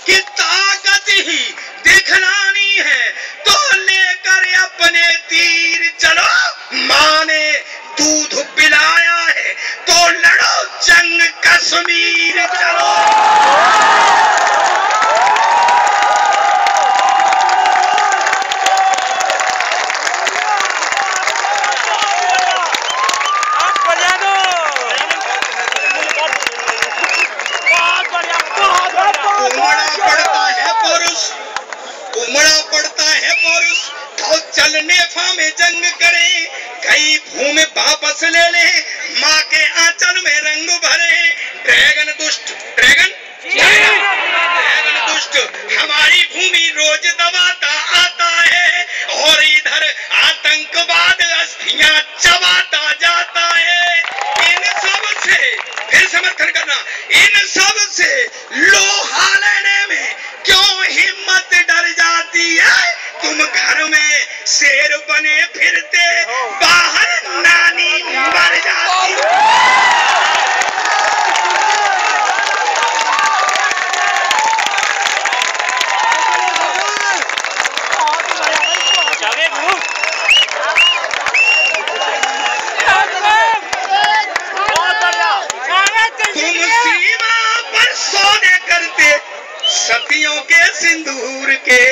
कि ताकत ही दिखलानी है तो लेकर अपने तीर चलो। माँ ने दूध पिलाया है तो लड़ो जंग कश्मीर चलो। उमड़ा पड़ता है पौरुष तो चलने फामे जंग करे। कई भूमि वापस ले ले माँ के आंचल में रंग भरे। ड्रैगन दुष्ट हमारी भूमि रोज दबाता आता है और इधर आतंकवाद अस्थियां चबाता जाता है। इन सब से फिर समर्थन करना, इन सब से लोहा लेने में क्यों हिम्मत डर जाती है। तुम घर में शेर बने फिरते बाहर नानी मर जाती है। सतियों के सिंदूर के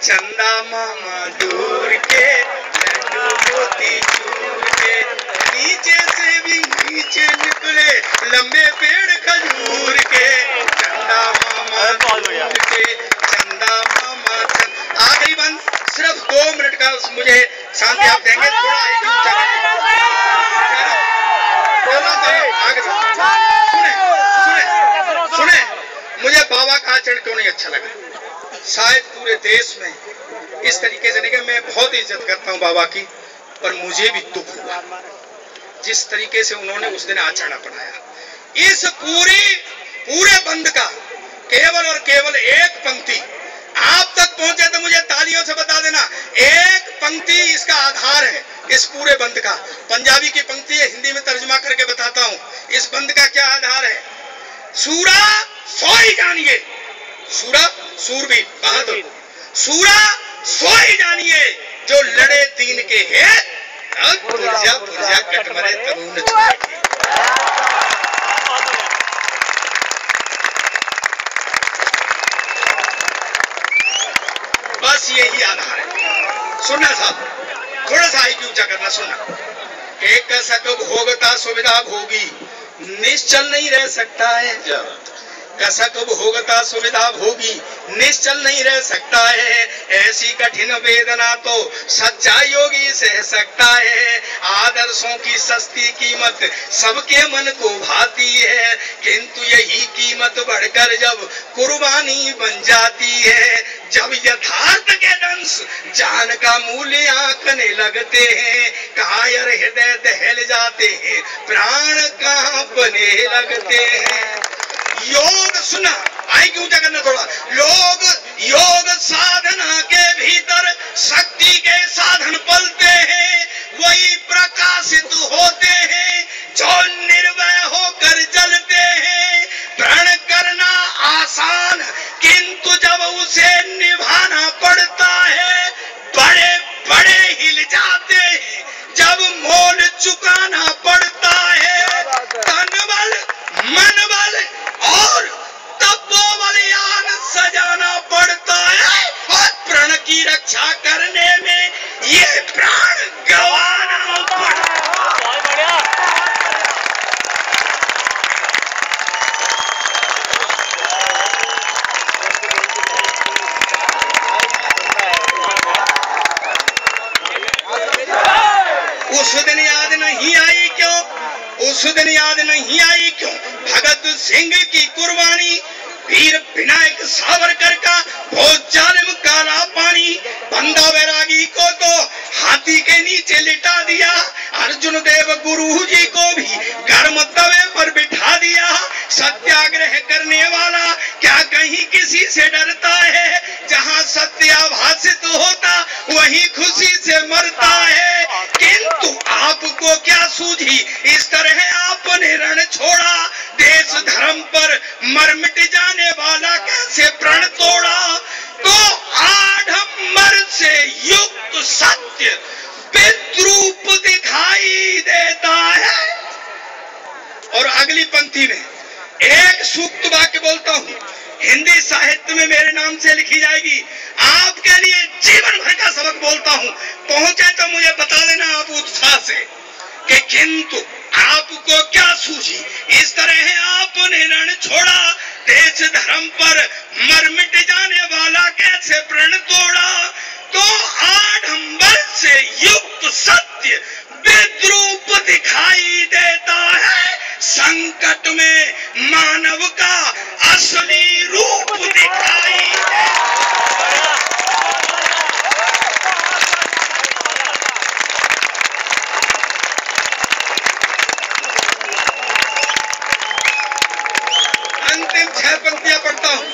चंदा मामा दूर के लड्डू मोती चूर के नीचे से भी नीचे निकले लंबे पेड़ खजूर के चंदा मामा दूर के चंदा मामा। आखिरी बंद सिर्फ 2 मिनट का मुझे शांति आप देंगे थोड़ा सुने मुझे बाबा का आचरण क्यों नहीं अच्छा लगा। शायद पूरे देश में इस तरीके से नहीं कि मैं बहुत इज्जत करता हूं बाबा की, पर मुझे भी दुख हुआ जिस तरीके से उन्होंने उस दिन आचरण अपनाया। इस पूरे बंद का केवल और केवल एक पंक्ति आप तक पहुंचे तो मुझे तालियों से बता देना। एक पंक्ति इसका आधार है इस पूरे बंद का। पंजाबी की पंक्ति है, हिंदी में तर्जुमा करके बताता हूं। इस बंद का क्या आधार है। सूरा सोई जानिए, सूरा सूरवीर बहादुर, सूरा सोई जानिए जो लड़े दीन के है पुरजा पुरजा कटमरे तरुण छुए। बस यही आधार है। सुनना साहब, थोड़ा सा IQ ऊंचा करना, सुनना। एक कसक भोगता सुविधा भोगी निश्चल नहीं रह सकता है। कसक भोगता सुविधा भोगी निश्चल नहीं रह सकता है। ऐसी कठिन वेदना तो सच्चा योगी सह सकता है। आदर्शों की सस्ती कीमत सबके मन को भाती है, किंतु यही कीमत बढ़कर जब कुर्बानी बन जाती है। जब यथार्थ के दंश जान का मूल्य आंकने लगते हैं, कायर हृदय दहल जाते हैं, प्राण कांपने लगते हैं। योग सुना, IQ ऊंचा करना थोड़ा। लोग योग साधना के भीतर शक्ति के साधन पलते हैं, वही प्रकाशित होते हैं जो निर्भय होकर जलते हैं। प्रण करना आसान किंतु जब उसे निभाना पड़ता है बड़े बड़े हिल जाते हैं। जब मोल चुकाना पड़ता है तन बल मन बल और तपोबलियान सजाना पड़ता है, और प्रण की रक्षा करने में ये प्राण गंवाना पड़ता है। उस दिन याद नहीं आई क्यों, उस दिन याद नहीं आई क्यों भगत सिंह की कुर्बानी, वीर विनायक सावरकर का बहुत जालिम काला पानी। बंदा बैरागी को तो हाथी के नीचे लिटा दिया, अर्जुन देव गुरु जी को भी गर्म तवे पर बिठा दिया। सत्याग्रह करने वाला क्या कहीं किसी से डरता है। जहां सत्याभाषित होता वहीं खुशी से मरता है। किंतु आपको क्या सूझी, इस तरह आपने रण छोड़ा। देश धर्म पर मर मिट जाने वाला कैसे कैसे प्रण तोड़ा, तो आडंबर से युक्त सत्य विद्रूप दिखाई देता है। और अगली पंक्ति में एक सूक्त वाक्य बोलता हूं, हिंदी साहित्य में मेरे नाम से लिखी जाएगी, आपके लिए जीवन भर का सबक बोलता हूं, पहुंचे तो मुझे बता देना आप उत्साह से कि किंतु आपको क्या सूझी, इस तरह आपने रण छोड़ा, देश धर्म पर मर मिट जाने वाला कैसे प्रण तोड़ा, तो आडंबर से युक्त सत्य विद्रूप दिखाई देता है, संकट में मानव का असली रूप दिखाई अंतिम 6 पंक्तियां पढ़ता हूं।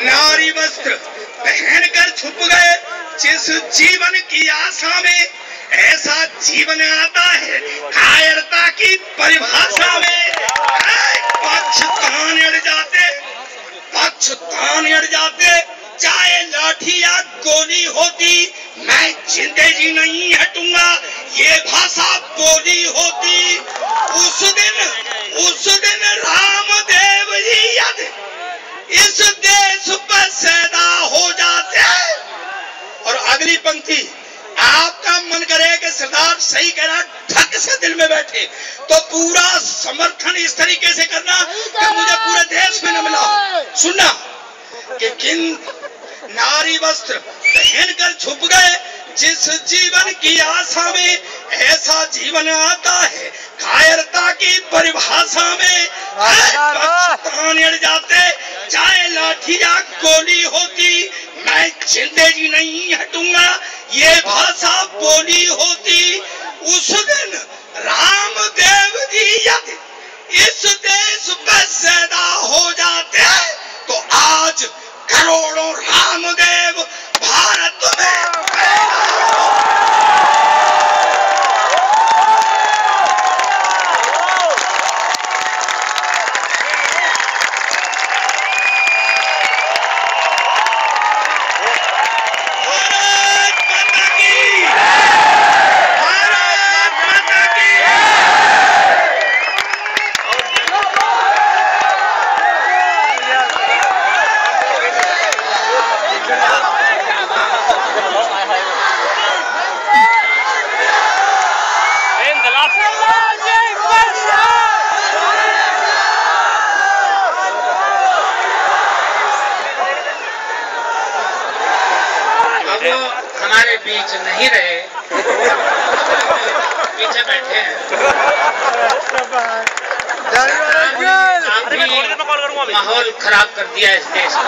नारी वस्त्र पहनकर छुप गए जिस जीवन की आशा में, ऐसा जीवन आता है कायरता की परिभाषा में। पक्ष तान अड़ जाते, चाहे लाठी या गोली होती, मैं जिंदगी नहीं हटूंगा, ये भाषा बोली होती। उस दिन रामदेव जी यदि इस देश पर पैदा हो जाते। और अगली पंक्ति, आपका मन करे कि सरदार सही कह रहा, ढक से दिल में बैठे, तो पूरा समर्थन इस तरीके से करना कि मुझे पूरे देश में न मिला। सुनना कि किन नारी वस्त्र पहनकर छुप गए जिस जीवन की आशा में, ऐसा जीवन आता है कायरता की परिभाषा में। पक्ष अड़ जाते, चाहे लाठी या गोली होती, मैं जिंदगी नहीं हटूंगा, ये भाषा बोली होती। उस दिन रामदेव जी यदि इस देश पर पैदा हो जाते, तो आज करोड़ों रामदेव भारत में हमारे बीच नहीं रहे, पीछे बैठे हैं। आपने माहौल खराब कर दिया इस देश का।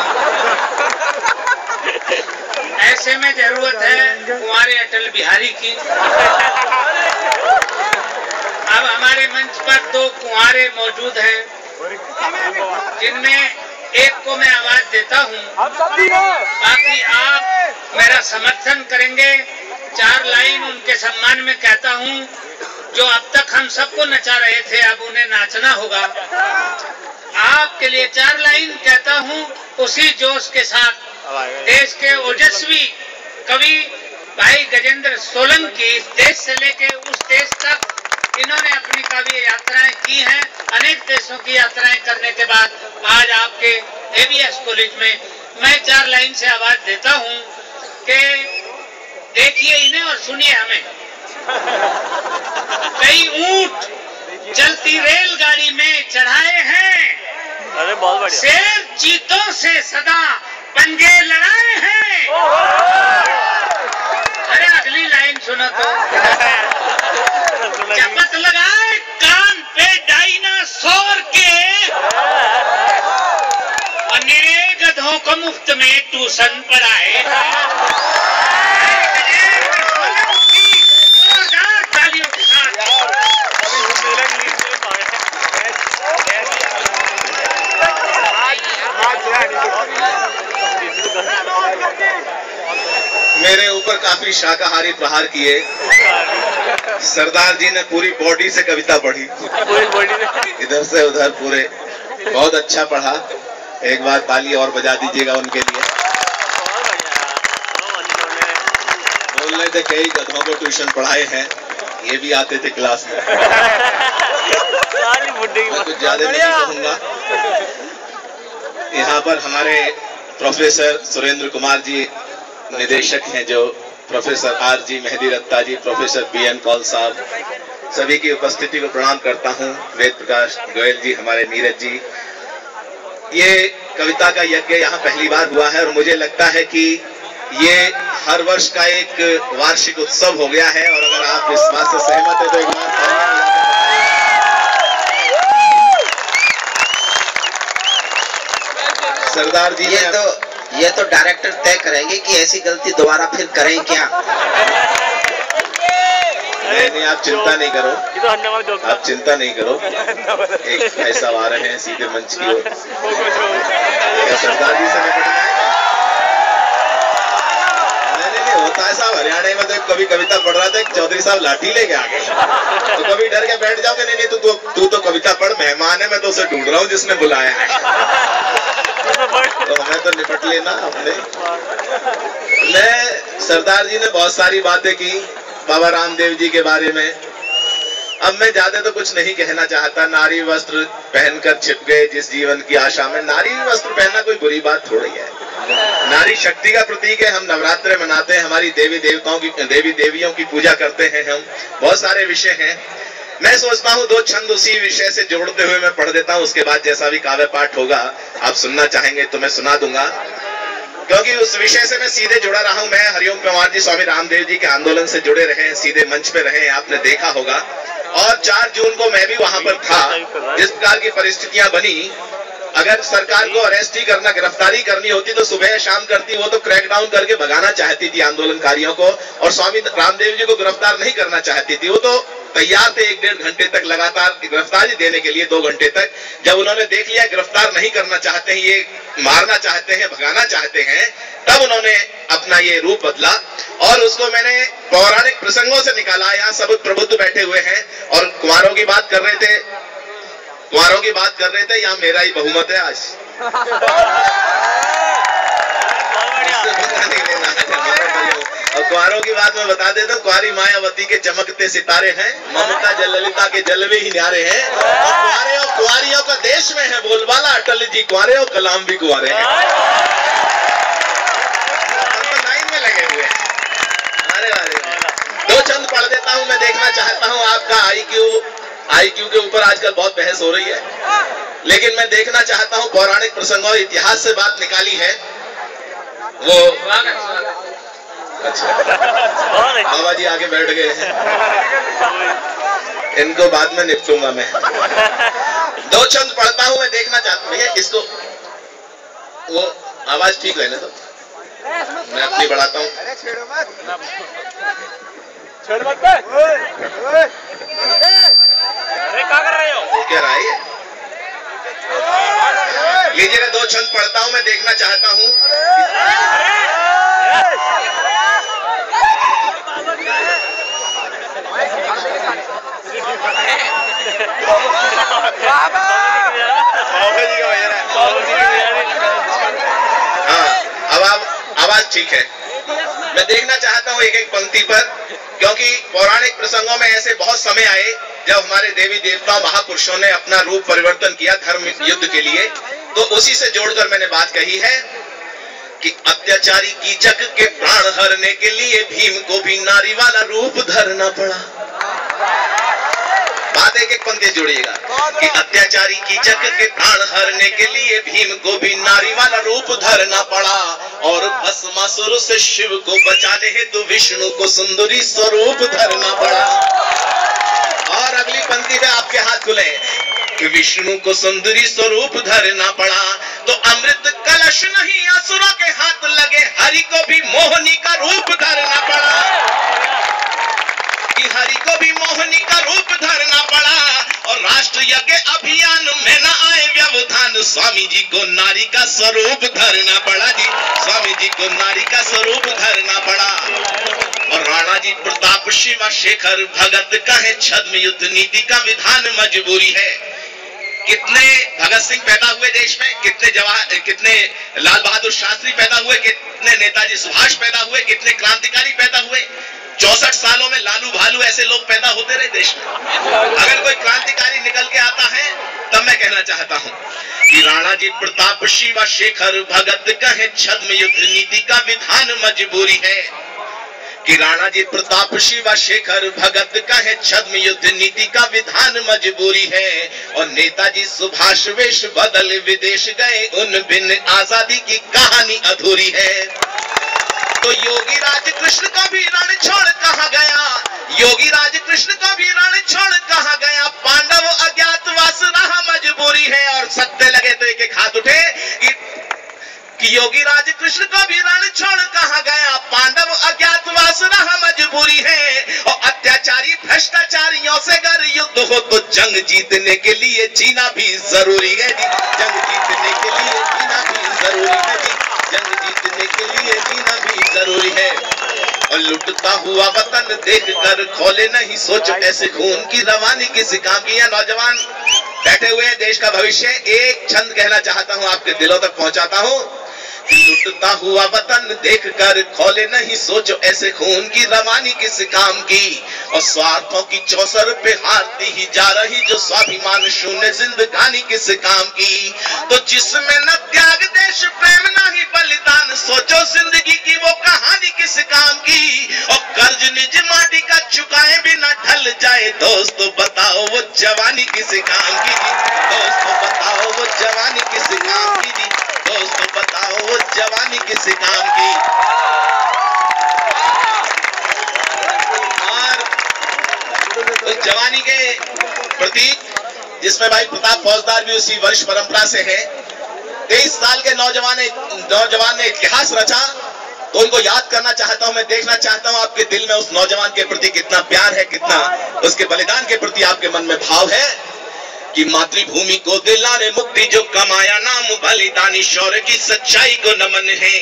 ऐसे में जरूरत है कुंवारे अटल बिहारी की। अब हमारे मंच पर 2 कुंवारे मौजूद हैं, जिनमें एक को मैं आवाज देता हूँ, बाकी आप मेरा समर्थन करेंगे। 4 लाइन उनके सम्मान में कहता हूँ, जो अब तक हम सबको नचा रहे थे, अब उन्हें नाचना होगा। आपके लिए 4 लाइन कहता हूँ, उसी जोश के साथ देश के ओजस्वी कवि भाई गजेंद्र सोलंकी, इस देश से लेके उस देश तक इन्होंने अपनी काव्य यात्राएं की हैं। अनेक देशों की यात्राएं करने के बाद आज आपके एबीएस कॉलेज में मैं 4 लाइन से आवाज देता हूं कि देखिए इन्हें और सुनिए हमें। कई ऊंट चलती रेलगाड़ी में चढ़ाए हैं, अरे बहुत बढ़िया। शेर चीतों से सदा पंजे लड़ाए हैं। अरे अगली लाइन सुनो तो। चपत लगाए कान पे डायनासोर के, और निरे गधों को मुफ्त में ट्यूशन पढ़ाए। जोरदार तालियों के साथ। मेरे ऊपर काफी शाकाहारी प्रहार किए। सरदार जी ने पूरी बॉडी से कविता पढ़ी, इधर से उधर पूरे, बहुत अच्छा पढ़ा। एक बार ताली और बजा दीजिएगा उनके लिए। बोल रहे थे कई गधों को ट्यूशन पढ़ाए हैं, ये भी आते थे क्लास में। मैं कुछ ज्यादा नहीं कहूंगा। यहाँ पर हमारे प्रोफेसर सुरेंद्र कुमार जी निदेशक हैं, जो प्रोफेसर आर.जी. मेहदी रत्ता जी, प्रोफेसर बी.एन. कौल साहब, सभी की उपस्थिति को प्रणाम करता हूँ। वेद प्रकाश गोयल जी, हमारे नीरज जी। ये कविता का यज्ञ यहाँ पहली बार हुआ है और मुझे लगता है कि ये हर वर्ष का एक वार्षिक उत्सव हो गया है। और अगर आप इस बात से सहमत है तो एक बार सरदार जी ये तो डायरेक्टर तय करेंगे कि ऐसी गलती दोबारा फिर करें क्या। नहीं, आप चिंता नहीं करो, आप चिंता नहीं करो। एक भाई साहब आ रहे हैं सीधे मंच की ओर। सरदार जी से निपटना है। नहीं, होता है साहब, हरियाणा में तो कभी कविता पढ़ रहा था, एक चौधरी साहब लाठी लेके आ गए, तो कभी डर के बैठ जाओगे। नहीं, तू तो कविता पढ़, मेहमान है, मैं तो उसे ढूंढ रहा हूँ जिसने बुलाया है। तो हमें तो निपट लेना अपने। सरदार जी ने बहुत सारी बातें की बाबा रामदेव जी के बारे में। अब मैं ज्यादा तो कुछ नहीं कहना चाहता। नारी वस्त्र पहनकर छिप गए जिस जीवन की आशा में। नारी वस्त्र पहनना कोई बुरी बात थोड़ी है। नारी शक्ति का प्रतीक है। हम नवरात्रे मनाते हैं, हमारी देवी देवियों की पूजा करते हैं हम। बहुत सारे विषय हैं। मैं सोचता हूँ दो छंद उसी विषय से जोड़ते हुए मैं पढ़ देता हूँ। उसके बाद जैसा भी काव्य पाठ होगा, आप सुनना चाहेंगे तो मैं सुना दूंगा, क्योंकि उस विषय से मैं सीधे जुड़ा रहा हूँ। मैं हरिओम कुमार जी स्वामी रामदेव जी के आंदोलन से जुड़े रहे हैं, सीधे मंच पे रहे हैं, आपने देखा होगा। और 4 जून को मैं भी वहां पर था। जिस प्रकार की परिस्थितियां बनी, अगर सरकार को अरेस्ट ही करना, गिरफ्तारी करनी होती तो सुबह शाम करती। वो तो क्रैकडाउन करके भगाना चाहती थी आंदोलनकारियों को, और स्वामी रामदेव जी को गिरफ्तार नहीं करना चाहती थी। वो तो तैयार थे 1-1.5 घंटे तक लगातार गिरफ्तारी देने के लिए, 2 घंटे तक। जब उन्होंने देख लिया गिरफ्तार नहीं करना चाहते हैं, ये मारना चाहते हैं, भगाना चाहते हैं, तब उन्होंने अपना ये रूप बदला। और उसको मैंने पौराणिक प्रसंगों से निकाला। यहाँ सब प्रबुद्ध बैठे हुए हैं और कुंवारों की बात कर रहे थे, यहाँ मेरा ही बहुमत है आज। और कुंवारों की बात मैं बता देता हूँ। कुंवारी मायावती के चमकते सितारे हैं, ममता जललिता के जलवे ही न्यारे हैं। और कुंवारे और कुंवारियों का देश में है बोलबाला, अटल जी कुंवारे और कलाम भी कुंवारे हैं। लाइन में लगे हुए हैं। दो छंद पढ़ देता हूँ। मैं देखना चाहता हूँ आपका IQ के ऊपर आजकल बहुत बहस हो रही है, लेकिन मैं देखना चाहता हूँ पौराणिक प्रसंगों और इतिहास से बात निकाली है वो। अच्छा, बाबा जी आगे बैठ गए हैं, इनको बाद में निपटूंगा मैं। 2 छंद पढ़ता हूँ, मैं देखना चाहता हूँ। भैया इसको वो आवाज ठीक रहने दो, मैं अपनी बढ़ाता हूँ। क्या रहा है? लीजिए मैं 2 छंद पढ़ता हूँ, मैं देखना चाहता हूँ। हाँ, अब आवाज ठीक है। मैं देखना चाहता हूँ एक-एक पंक्ति पर, क्योंकि पौराणिक प्रसंगों में ऐसे बहुत समय आए जब हमारे देवी देवता महापुरुषों ने अपना रूप परिवर्तन किया धर्म युद्ध के लिए। तो उसी से जोड़कर मैंने बात कही है कि अत्याचारी कीचक के प्राण हरने के लिए भीम को भी नारी वाला रूप धरना पड़ा। बात एक-एक पंक्ति जोड़िएगा कि अत्याचारी कीचक के प्राण हरने के लिए भीम को भी नारी वाला रूप धरना पड़ा, और भस्मासुर से शिव को बचाने हेतु विष्णु को सुंदरी स्वरूप धरना पड़ा। और अगली पंक्ति में आपके हाथ खुले कि विष्णु को सुंदरी स्वरूप धरना पड़ा, तो अमृत कलश नहीं असुरों के हाथ लगे, हरि को भी मोहिनी का रूप धरना पड़ा। कि हरि को भी मोहिनी का रूप धरना पड़ा, और राष्ट्र यज्ञ अभियान में न आए व्यवधान, स्वामी जी को नारी का स्वरूप धरना पड़ा। जी स्वामी जी को नारी का स्वरूप धरना पड़ा। और राणा जी प्रताप शिवा शेखर भगत कहे छद्म युद्ध नीति का विधान मजबूरी है। कितने भगत सिंह पैदा हुए देश में, कितने लाल बहादुर शास्त्री पैदा हुए, कितने नेताजी सुभाष पैदा हुए, कितने क्रांतिकारी पैदा हुए। 64 सालों में लालू भालू ऐसे लोग पैदा होते रहे देश में। अगर कोई क्रांतिकारी निकल के आता है तब मैं कहना चाहता हूं कि राणा जी प्रताप शिवा शेखर भगत कहे छद्म युद्ध नीति का विधान मजबूरी है। कि राणा जी प्रताप शिवा शेखर भगत कहे छद्म युद्ध नीति का विधान मजबूरी है। और नेताजी सुभाष वेश बदल विदेश गए, उन बिन आजादी की कहानी अधूरी है। तो योगी राज कृष्ण को भी रण छोड़ कहा गया, योगी राज कृष्ण को भी रण छोड़ कहा गया। पांडव अज्ञातवास रहा मजबूरी है। और सत्य लगे तो एक एक हाथ उठे कि योगी राज कृष्ण को भी रण छोड़ कहा गया। पांडव अज्ञातवास रहा मजबूरी है। और अत्याचारी भ्रष्टाचारियों से अगर युद्ध हो तो जंग जीतने के लिए जीना भी जरूरी है जी। जंग जीतने के लिए जीना भी जरूरी है जी। जंग जीतने के लिए जीना भी जरूरी है। और लुटता हुआ वतन देख कर खोले नहीं सोच, ऐसे खून की रवानी किसी काम की। या नौजवान बैठे हुए हैं, देश का भविष्य। एक छंद कहना चाहता हूं, आपके दिलों तक पहुंचाता हूं। लुटता हुआ वतन देख कर खोले नहीं सोचो, ऐसे खून की रवानी किस काम की। और स्वार्थों की चौसर पे हारती ही जा रही जो स्वाभिमान शून्य जिंदगानी किस काम की। तो जिसमें न त्याग देश प्रेम न ही बलिदान, सोचो जिंदगी की वो कहानी किस काम की। और कर्ज निज माटी का चुकाए बिना ढल जाए, दोस्तों बताओ वो जवानी किस काम की। दोस्तों बताओ वो जवानी किस काम की। दोस्तों बताओ वो जवानी किस काम की। और उस जवानी के प्रतीक जिसमें भाई प्रताप फौजदार भी उसी वंश परंपरा से है। 23 साल के नौजवान ने इतिहास रचा, तो उनको याद करना चाहता हूं। मैं देखना चाहता हूं आपके दिल में उस नौजवान के प्रति कितना प्यार है, कितना उसके बलिदान के प्रति आपके मन में भाव है। कि मातृभूमि को दिलाने मुक्ति जो कमाया नाम बलिदानी शौर्य की सच्चाई को नमन है।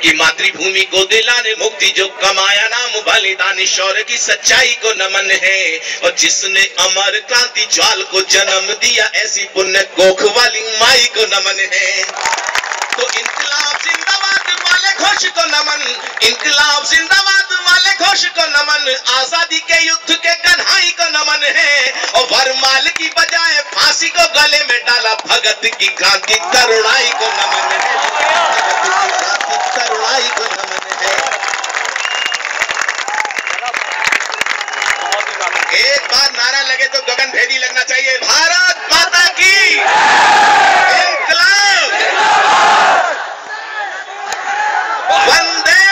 कि मातृभूमि को दिलाने मुक्ति जो कमाया नाम बलिदानी शौर्य की सच्चाई को नमन है। और जिसने अमर क्रांति ज्वाल को जन्म दिया, ऐसी पुण्य कोख वाली माई को नमन है। तो इनकलाब जिंदाबाद वाले घोष को नमन, इनकलाब जिंदाबाद वाले घोष को नमन। आजादी के युद्ध के कन्हाई को नमन है। और वरमाल की बजाय फांसी को गले में डाला, भगत की क्रांति करुणाई को नमन है। भगत की क्रांति करुणाई को नमन है। एक बार नारा लगे तो गगन भेदी लगना चाहिए। भारत माता की इनकलाब, वंदे।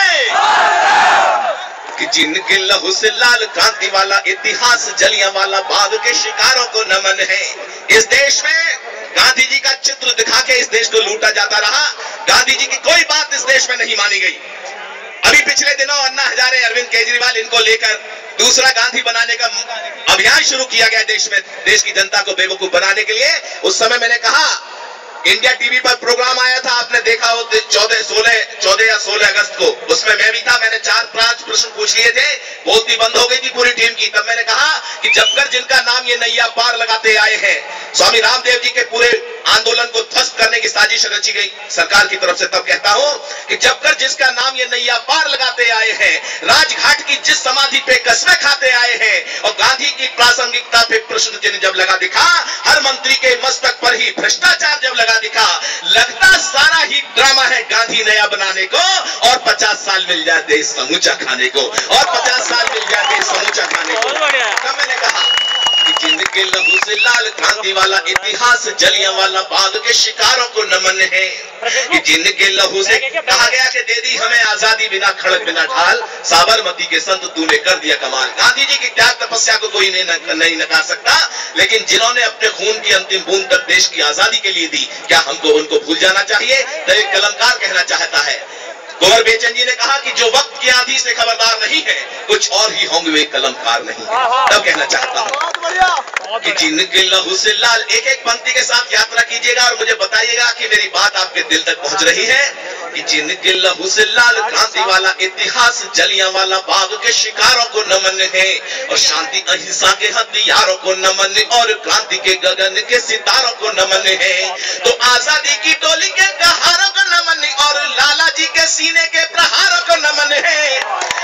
कि जिनके लहू से लाल क्रांति वाला इतिहास जलियांवाला बाग के शिकारों को नमन है। इस देश में गांधी जी का चित्र दिखा के इस देश को लूटा जाता रहा। गांधी जी की कोई बात इस देश में नहीं मानी गई। अभी पिछले दिनों अन्ना हजारे, अरविंद केजरीवाल, इनको लेकर दूसरा गांधी बनाने का अभियान शुरू किया गया देश में, देश की जनता को बेवकूफ बनाने के लिए। उस समय मैंने कहा, इंडिया टीवी पर प्रोग्राम आया था, आपने देखा हो 14 या 16 अगस्त को, उसमें मैं भी था। मैंने 4-5 प्रश्न पूछ लिए थे, बोलती बंद हो गई थी पूरी टीम की। तब मैंने कहा कि जबकर जिनका नाम ये नैया पार लगाते आए हैं, स्वामी रामदेव जी के पूरे आंदोलन को ध्वस्त करने की साजिश रची गई सरकार की तरफ से। तब कहता हूं कि जबकर जिसका नाम ये नैया पार लगाते आए हैं, राजघाट की जिस समाधि पे कस्में खाते आए हैं, और गांधी की प्रासंगिकता पे प्रश्न चिन्ह जब लगा दिखा, हर मंत्री के मस्तक पर ही भ्रष्टाचार जब लगा दिखा, लगता सारा ही ड्रामा है गांधी नया बनाने को। और 50 साल मिल जाए देश समूचा खाने को, और 50 साल मिल जाए देश समूचा खाने को। तब मैंने कहा कि जिनके लहू से लाल क्रांति वाला इतिहास जलियांवाला बाग के शिकारों को नमन है। कि जिनके लहू से कहा गया कि दे दी हमें आजादी बिना खड़क बिना ढाल, साबरमती के संत तूने कर दिया कमाल। गांधी जी की त्याग तपस्या को कोई नहीं नकार सकता, लेकिन जिन्होंने अपने खून की अंतिम बूंद तक देश की आजादी के लिए दी, क्या हमको उनको भूल जाना चाहिए? तो एक कलमकार कहना चाहता है, कुंवर बेचन जी ने कहा कि जो वक्त की आंधी से खबरदार नहीं है, कुछ और ही होंगे वे कलमकार नहीं है। तब कहना चाहता हूं कि जिनके लहू से लाल, एक एक पंक्ति के साथ यात्रा कीजिएगा और मुझे बताइएगा कि मेरी बात आपके दिल तक पहुंच रही है। कि जिनके लहू से लाल क्रांति वाला इतिहास जलियांवाला बाग के शिकारों को नमन है, और शांति अहिंसा के हथियारों को नमन, और क्रांति के गगन के सितारों को नमन है। तो आजादी की डोली के कहारों को नमन, और लाला जी के सीने के प्रहारों को नमन है,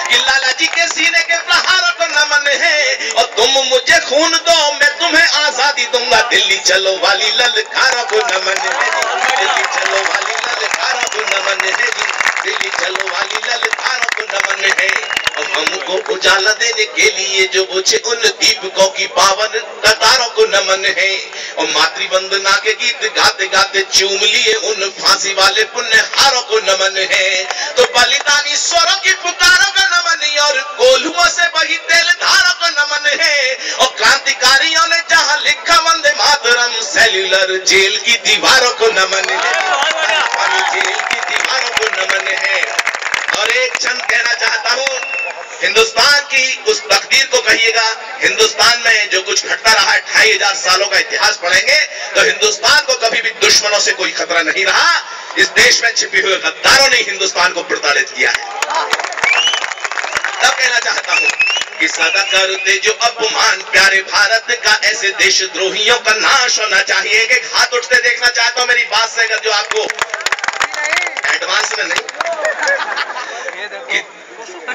कि लाला जी के सीने के प्रहारों को नमन है। और तुम मुझे खून दो, मैं तुम्हें आजादी दूंगा। दिल्ली चलो वाली ललकारों को नमन है जी, दिल्ली चलो वाली ललकारों को नमन है जी, दिल्ली चलो वाली ललकारों को नमन है। और हमको उजाला देने के लिए जो बुझे उन दीपकों की पावन कतारों को नमन है। और मातृवंदना के गीत गाते गाते चूम लिए उन फांसी वाले पुण्यहारों को नमन है। तो बलिदानी स्वरों की पुकारों को नमन, और कोल्हुओं से बही तेल धारों को नमन है। और क्रांतिकारियों ने जहां लिखा वंदे मातरम, सेल्यूलर जेल की दीवारों को नमन है, जेल की दीवारों को नमन है। और एक चंद कहना चाहता हूँ, हिंदुस्तान की उस तकदीर को कहिएगा। हिंदुस्तान में जो कुछ घटता रहा है, 2500 सालों का इतिहास पढ़ेंगे तो हिंदुस्तान को कभी भी दुश्मनों से कोई खतरा नहीं रहा। इस देश में छिपे हुए गद्दारों ने हिंदुस्तान को प्रताड़ित किया है। तब कहना चाहता हूँ कि सदा करते जो अपमान प्यारे भारत का, ऐसे देशद्रोहियों का नाश होना चाहिए। एक हाथ उठते देखना चाहता हूँ मेरी बात से, अगर जो आपको एडवांस में नहीं,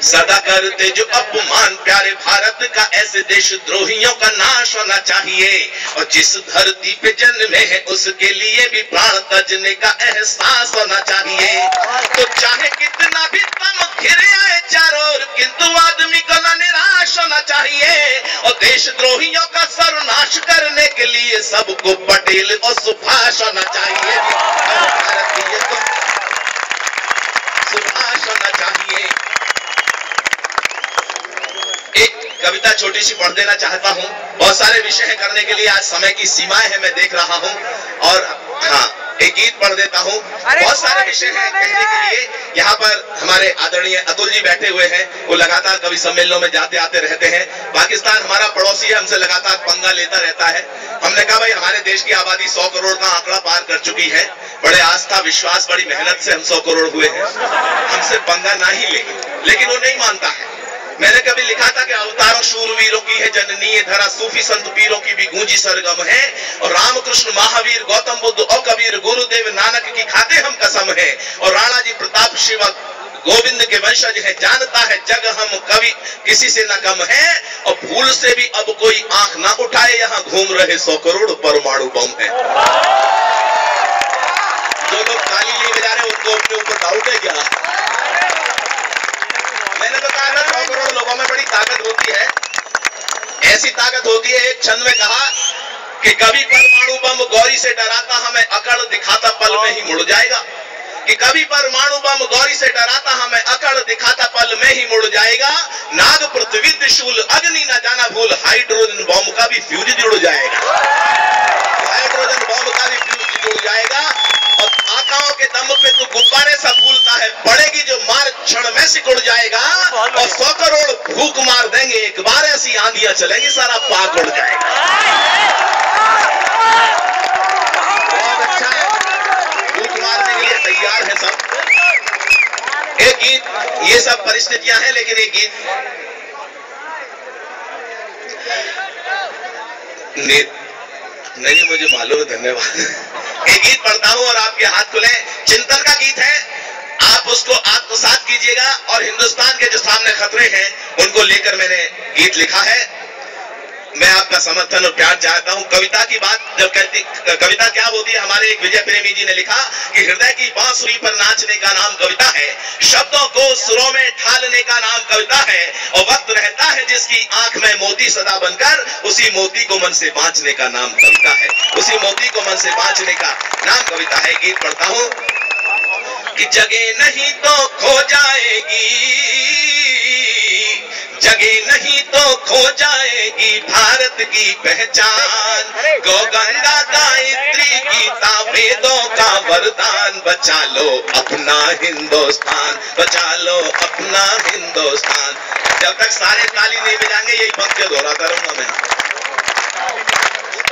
सदा करते जो अपमान प्यारे भारत का, ऐसे देशद्रोहियों का नाश होना चाहिए। और जिस धरती पे जन्मे हैं उसके लिए भी प्राण तजने का एहसास होना चाहिए। तो चाहे कितना भी तम घिरे आए चारों ओर, किंतु आदमी को न निराश होना चाहिए। और देशद्रोहियों का सर्वनाश करने के लिए सबको पटेल और सुभाष होना चाहिए। भारतीय को सुभाष होना चाहिए। एक कविता छोटी सी पढ़ देना चाहता हूँ। बहुत सारे विषय करने के लिए आज समय की सीमाएं है, मैं देख रहा हूँ। और हाँ, एक गीत पढ़ देता हूँ। बहुत सारे विषय हैं कहने के लिए। यहाँ पर हमारे आदरणीय अतुल जी बैठे हुए हैं, वो लगातार कवि सम्मेलनों में जाते आते रहते हैं। पाकिस्तान हमारा पड़ोसी है, हमसे लगातार पंगा लेता रहता है। हमने कहा भाई हमारे देश की आबादी 100 करोड़ का आंकड़ा पार कर चुकी है, बड़े आस्था विश्वास बड़ी मेहनत से हम 100 करोड़ हुए हैं, हमसे पंगा ना ही ले। लेकिन वो नहीं मानता है। मैंने कभी लिखा था कि अवतारों शूरवीरों की है जननी ये धरा, सूफी संत पीरों की भी गूंजी सरगम है। और रामकृष्ण महावीर गौतम बुद्ध और कबीर गुरुदेव नानक की खाते हम कसम है। और राणा जी प्रताप शिव गोविंद के वंशज है, जानता है जग हम कवि किसी से न कम है। और भूल से भी अब कोई आंख ना उठाए, यहाँ घूम रहे 100 करोड़ परमाणु बम है। जो लोग ताली नहीं बजा रहे उनको अपने ऊपर डाउट है क्या? मैंने तो कहा था 100 करोड़ लोगों में बड़ी ताकत होती है, ऐसी ताकत होती है। एक छंद में कहा कि कभी परमाणु बम गौरी से डराता, हमें अकड़ दिखाता पल में ही मुड़ जाएगा। कि कभी परमाणु बम गौरी से डराता, हमें अकड़ दिखाता पल में ही मुड़ जाएगा। नाग पृथ्वी त्रिशूल अग्नि न जाना भूल, हाइड्रोजन बम का भी फ्यूज जुड़ जाएगा। हाइड्रोजन बम का भी फ्यूज जुड़ जाएगा। और आकाओं के दम पे तो गुब्बारे सा फूलता है, पड़ेगी जो मार क्षण में सिकुड़ जाएगा। और 100 करोड़ भूख मार देंगे एक बार, ऐसी आंधियां चलेंगी सारा पाक उड़ जाएगा। बहुत अच्छा है, भूख मारने के लिए तैयार है सब। एक गीत, ये सब परिस्थितियां हैं, लेकिन एक गीत नहीं मुझे मालूम है, धन्यवाद। एक गीत पढ़ता हूं और आपके हाथ खुले। चिंतन का गीत है, आप उसको आत्मसात कीजिएगा। और हिंदुस्तान के जो सामने खतरे हैं उनको लेकर मैंने गीत लिखा है। मैं आपका समर्थन और प्यार चाहता हूं। कविता की बात जब कहती, कविता क्या होती है, हमारे एक विजय प्रेमी जी ने लिखा कि हृदय की बांसुरी पर नाचने का नाम कविता है, शब्दों को सुरों में ढालने का नाम कविता है। और वक्त रहता है जिसकी आंख में मोती सदा बनकर, उसी मोती को मन से बांचने का नाम कविता है। उसी मोती को मन से बांचने का नाम कविता है। गीत पढ़ता हूं कि जगह नहीं तो खो जाएगी, जगह नहीं तो खो जाएगी भारत की पहचान। गौ गंगा गायत्री गीता वेदों का वरदान, बचा लो अपना हिंदुस्तान, बचा लो अपना हिंदुस्तान। जब तक सारे ताली नहीं बजाएंगे यही पंक्ति दोहराता रहूंगा मैं।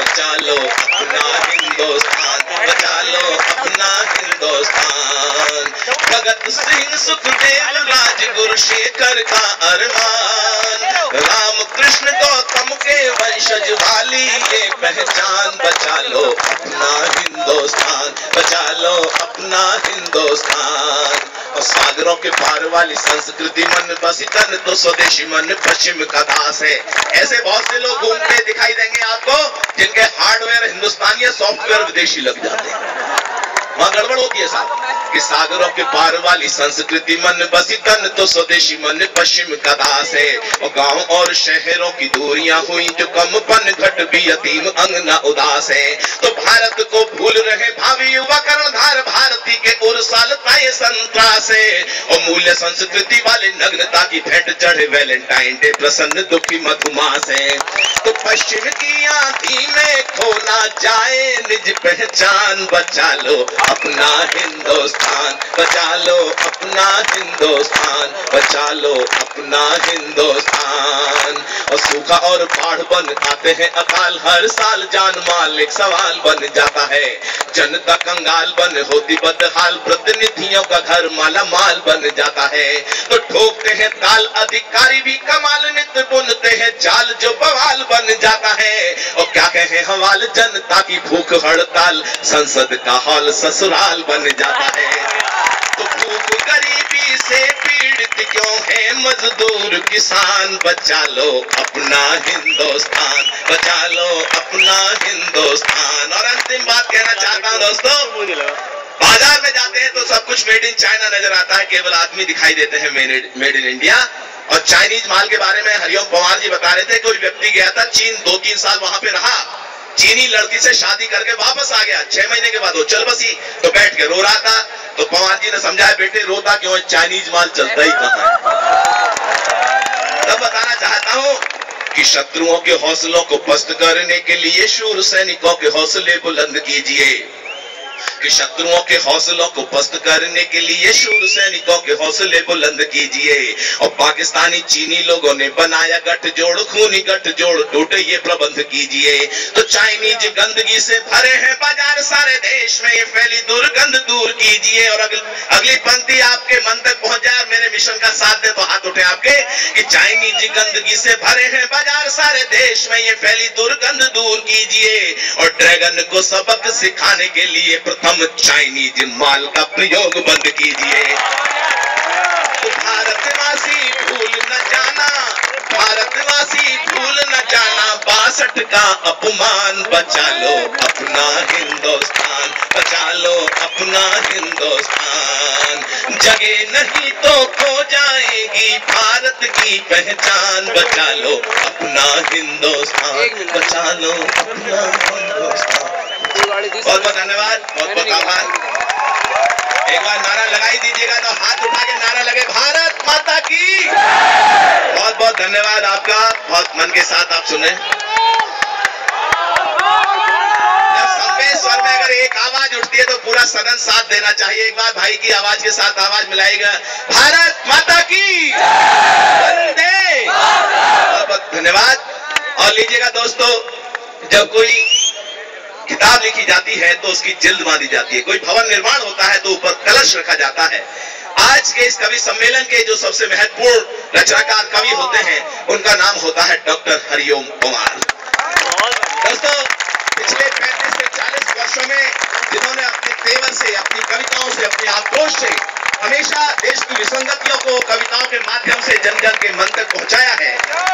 बचा लो अपना हिंदुस्तान, बचा लो अपना हिंदुस्तान। भगत सिंह सुखदेव राजगुरु शेखर का अरमान, राम कृष्ण गौतम के वंशज वाली ये पहचान, बचा लो अपना हिंदुस्तान, बचा लो अपना हिंदुस्तान। और सागरों के पार वाली संस्कृति मन बसी तन तो स्वदेशी मन पश्चिम का दास है। ऐसे बहुत से लोग घूमते दिखाई देंगे आपको जिनके हार्डवेयर हिंदुस्तानी है, सॉफ्टवेयर विदेशी लग जाते हैं। वहां गड़बड़ होती है साहब कि सागरों के पार वाली संस्कृति मन बसी तन तो स्वदेशी मन पश्चिम का दास है। और गांव और शहरों की दूरियां हुई जो कमपन घट भी यतीम अंगना उदास है। तो भारत को भूल रहे भावी युवा कर्णधार भारती के उर्सालता ये संत्रास है। और मूल्य संस्कृति वाले नग्नता की भेंट चढ़े वैलेंटाइन डे प्रसन्न दुखी मधुमास है। तो पश्चिम की आंधी में खोना जाए निज पहचान, बचा लो अपना हिंदुस्तान, बचा लो अपना हिंदुस्तान, बचा लो अपना हिंदुस्तान। और सूखा और बाढ़ बन आते हैं अकाल, हर साल जान माल एक सवाल बन जाता है। जनता कंगाल बन होती बदहाल, प्रतिनिधियों का घर माला माल बन जाता है। तो ठोकते हैं ताल अधिकारी भी कमाल, नित्य बुनते हैं जाल जो बवाल बन जाता है। और क्या कहे हवाल जनता की भूख हड़ताल, संसद का हॉल ससुराल बन जाता है। तो भूख गरीबी से पीड़ित क्यों है मजदूर किसान, बचा लो अपना हिंदुस्तान, बचा लो अपना हिंदुस्तान। और अंतिम बात कहना चाहता हूँ दोस्तों, बाजार में जाते हैं तो सब कुछ मेड इन चाइना नजर आता है, केवल आदमी दिखाई देते हैं मेड इन इंडिया। और चाइनीज माल के बारे में हरिओम पवार जी बता रहे थे, कोई व्यक्ति गया था चीन, 2-3 साल वहां पे रहा, चीनी लड़की से शादी करके वापस आ गया, 6 महीने के बाद वो चल बसी, तो बैठ के रो रहा था। तो पवार जी ने समझाया, बेटे रोता क्यों है, चाइनीज माल चलता ही कहां है। तब बताना चाहता हूं कि शत्रुओं के हौसलों को पस्त करने के लिए शूर सैनिकों के हौसले बुलंद कीजिए, कि शत्रुओं के हौसलों को पस्त करने के लिए शूर सैनिकों के हौसले बुलंद कीजिए। और पाकिस्तानी चीनी लोगों ने बनाया गठजोड़, खूनी गठजोड़ टूटे ये प्रबंध कीजिए। तो चाइनीज गंदगी से भरे हैं बाजार सारे देश में, ये फैली दुर्गंध दूर कीजिए। और अगली पंक्ति आपके मन तक पहुंच जाए, मेरे मिशन का साथ दे तो हाथ उठे आपके, कि चाइनीज गंदगी से भरे हैं बाजार सारे देश में, ये फैली दुर्गंध दूर कीजिए। और ड्रैगन को सबक सिखाने के लिए प्रथम चाइनीज माल का प्रयोग बंद कीजिए। तो भारतवासी भूल न जाना, भारतवासी भूल न जाना 62 का अपमान, बचा लो अपना हिंदुस्तान, बचा लो अपना हिंदुस्तान। जगे नहीं तो खो जाएगी भारत की पहचान, बचा लो अपना हिंदुस्तान, बचा लो अपना हिंदुस्तान। बहुत बहुत धन्यवाद, बहुत बहुत आभार। एक बार नारा लगाई दीजिएगा तो हाथ उठा के नारा लगे, भारत माता की। बहुत बहुत धन्यवाद आपका, बहुत मन के साथ आप सुने। जब संवेश्वर में अगर एक आवाज उठती है तो पूरा सदन साथ देना चाहिए। एक बार भाई की आवाज के साथ आवाज मिलाएगा, भारत माता की वंदे। बहुत बहुत धन्यवाद। और लीजिएगा दोस्तों, जब कोई किताब लिखी जाती है तो उसकी जिल्द बांधी जाती है, कोई भवन निर्माण होता है तो ऊपर कलश रखा जाता है। आज के इस कवि सम्मेलन के जो सबसे महत्वपूर्ण रचनाकार कवि होते हैं उनका नाम होता है डॉक्टर हरिओम पवार। दोस्तों, पिछले 35 से 40 वर्षों में जिन्होंने अपने तेवर से, अपनी कविताओं से, अपने आक्रोश से हमेशा देश की विसंगतियों को कविताओं के माध्यम से जन जन के मन तक पहुंचाया है,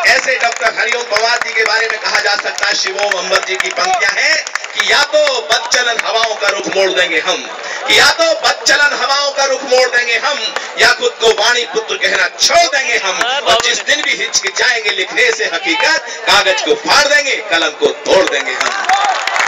ऐसे डॉक्टर हरिओम पवार जी के बारे में कहा जा सकता है, शिवोम अंबर जी की पंक्तियां हैं कि या तो बदचलन हवाओं का रुख मोड़ देंगे हम, कि या तो बदचलन हवाओं का रुख मोड़ देंगे हम, या खुद को वाणी पुत्र कहना छोड़ देंगे हम। और जिस दिन भी हिचकिचाएंगे लिखने से हकीकत, कागज को फाड़ देंगे, कलम को तोड़ देंगे हम।